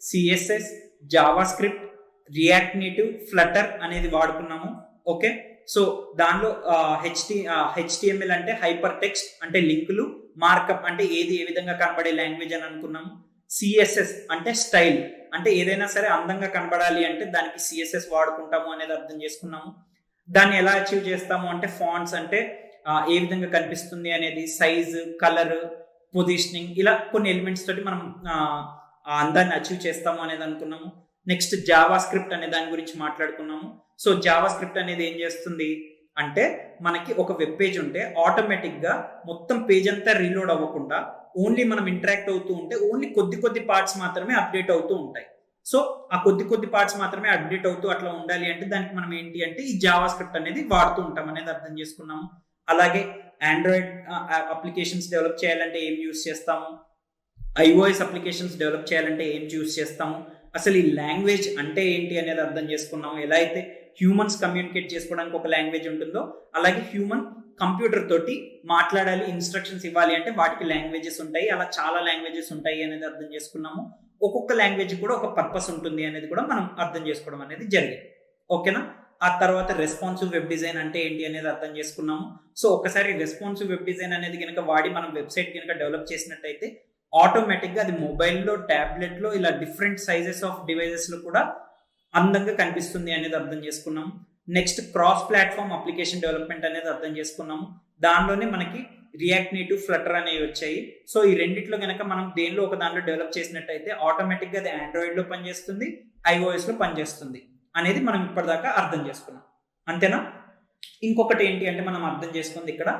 CSS, Java script, react native, Flutter అనేది వాడుకున్నాము. ఓకే, సో దానిలో HTML అంటే హైపర్ టెక్స్ట్ అంటే లింకులు, మార్కప్ అంటే ఏది ఏ విధంగా కనబడే లాంగ్వేజ్ అని అనుకున్నాము. CSS అంటే స్టైల్ అంటే ఏదైనా సరే అందంగా కనబడాలి అంటే దానికి CSS వాడుకుంటాము అనేది అర్థం చేసుకున్నాము. దాన్ని ఎలా అచీవ్ చేస్తాము అంటే ఫాంట్స్ అంటే ఏ విధంగా కనిపిస్తుంది అనేది, సైజ్, కలర్, పొజిషనింగ్, ఇలా కొన్ని ఎలిమెంట్స్ తోటి మనం అందాన్ని అచీవ్ చేస్తాము అనేది అనుకున్నాము. నెక్స్ట్ జావా స్క్రిప్ట్ అనే దాని గురించి మాట్లాడుకున్నాము. సో జావా స్క్రిప్ట్ అనేది ఏం చేస్తుంది అంటే మనకి ఒక వెబ్ పేజ్ ఉంటే ఆటోమేటిక్గా మొత్తం పేజ్ అంతా రీలోడ్ అవ్వకుండా ఓన్లీ మనం ఇంటరాక్ట్ అవుతూ ఉంటే ఓన్లీ కొద్ది పార్ట్స్ మాత్రమే అప్డేట్ అవుతూ ఉంటాయి. సో ఆ కొద్ది పార్ట్స్ మాత్రమే అప్డేట్ అవుతూ అట్లా ఉండాలి అంటే దానికి మనం ఏంటి అంటే ఈ జావా స్క్రిప్ట్ అనేది వాడుతూ ఉంటాం అనేది అర్థం చేసుకున్నాము. అలాగే ఆండ్రాయిడ్ అప్లికేషన్స్ డెవలప్ చేయాలంటే ఏం యూస్ చేస్తాము, ఐఓఎస్ అప్లికేషన్స్ డెవలప్ చేయాలంటే ఏం యూస్ చేస్తాము, అసలు ఈ లాంగ్వేజ్ అంటే ఏంటి అనేది అర్థం చేసుకున్నాము. ఎలా అయితే హ్యూమన్స్ కమ్యూనికేట్ చేసుకోవడానికి ఒక లాంగ్వేజ్ ఉంటుందో అలాగే హ్యూమన్ కంప్యూటర్ తోటి మాట్లాడాలి, ఇన్స్ట్రక్షన్స్ ఇవ్వాలి అంటే వాటికి లాంగ్వేజెస్ ఉంటాయి, అలా చాలా లాంగ్వేజెస్ ఉంటాయి అనేది అర్థం చేసుకున్నాము. ఒక్కొక్క లాంగ్వేజ్ కూడా ఒక పర్పస్ ఉంటుంది అనేది కూడా మనం అర్థం చేసుకోవడం అనేది జరిగింది. ఓకేనా, ఆ తర్వాత రెస్పాన్సివ్ వెబ్ డిజైన్ అంటే ఏంటి అనేది అర్థం చేసుకున్నాము. సో ఒకసారి రెస్పాన్సివ్ వెబ్ డిజైన్ అనేది కనుక వాడి మనం వెబ్సైట్ కనుక డెవలప్ చేసినట్టయితే ఆటోమేటిక్గా అది మొబైల్లో, ట్యాబ్లెట్లో, ఇలా డిఫరెంట్ సైజెస్ ఆఫ్ డివైజెస్లో కూడా అందంగా కనిపిస్తుంది అనేది అర్థం చేసుకున్నాం. Next cross platform application development అనేది అర్థం చేసుకున్నాము. దానిలోనే మనకి రియాక్ట్ నేటివ్, ఫ్లటర్ అనేవి వచ్చాయి. సో ఈ రెండిట్లో కనుక మనం దేనిలో ఒక దాంట్లో డెవలప్ చేసినట్టయితే ఆటోమేటిక్గా అది ఆండ్రాయిడ్లో పనిచేస్తుంది, ఐఓఎస్లో పనిచేస్తుంది అనేది మనం ఇప్పటిదాకా అర్థం చేసుకున్నాం. అంతేనా? ఇంకొకటి ఏంటి అంటే మనం అర్థం చేసుకుంది ఇక్కడ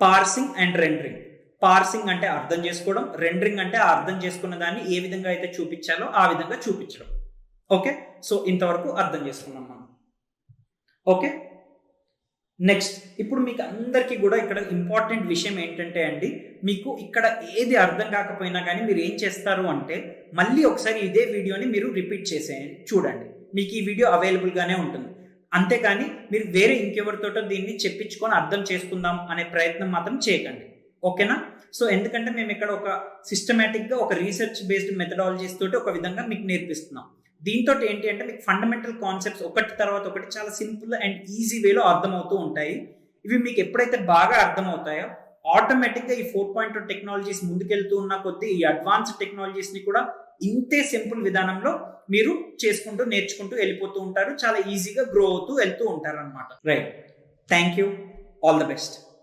పార్సింగ్ అండ్ రెండరింగ్. పార్సింగ్ అంటే అర్థం చేసుకోవడం, రెండరింగ్ అంటే ఆ అర్థం చేసుకున్న దాన్ని ఏ విధంగా అయితే చూపించాలో ఆ విధంగా చూపించడం. ఓకే, సో ఇంతవరకు అర్థం చేసుకున్నాం మనం. ఓకే, నెక్స్ట్ ఇప్పుడు మీకు అందరికీ కూడా ఇక్కడ ఇంపార్టెంట్ విషయం ఏంటంటే అండి, మీకు ఇక్కడ ఏది అర్థం కాకపోయినా కానీ మీరు ఏం చేస్తారు అంటే మళ్ళీ ఒకసారి ఇదే వీడియోని మీరు రిపీట్ చేసేయండి, చూడండి. మీకు ఈ వీడియో అవైలబుల్గానే ఉంటుంది. అంతేకాని మీరు వేరే ఇంకెవరితోటో దీన్ని చెప్పించుకొని అర్థం చేసుకుందాం అనే ప్రయత్నం మాత్రం చేయకండి. ఓకేనా? సో ఎందుకంటే మేము ఇక్కడ ఒక సిస్టమేటిక్గా ఒక రీసెర్చ్ బేస్డ్ మెథడాలజీస్ తోటి ఒక విధంగా మీకు నేర్పిస్తున్నాం. దీంతో ఏంటి అంటే మీకు ఫండమెంటల్ కాన్సెప్ట్స్ ఒకటి తర్వాత ఒకటి చాలా సింపుల్ అండ్ ఈజీ వేలో అర్థమవుతూ ఉంటాయి. ఇవి మీకు ఎప్పుడైతే బాగా అర్థమవుతాయో ఆటోమేటిక్గా ఈ 4.2 టెక్నాలజీస్ ముందుకెళ్తూ ఉన్న కొద్దీ ఈ అడ్వాన్స్డ్ టెక్నాలజీస్ని కూడా ఇంతే సింపుల్ విధానంలో మీరు చేసుకుంటూ నేర్చుకుంటూ వెళ్ళిపోతూ ఉంటారు. చాలా ఈజీగా గ్రో అవుతూ వెళ్తూ ఉంటారు అనమాట. Right, thank you, all the best.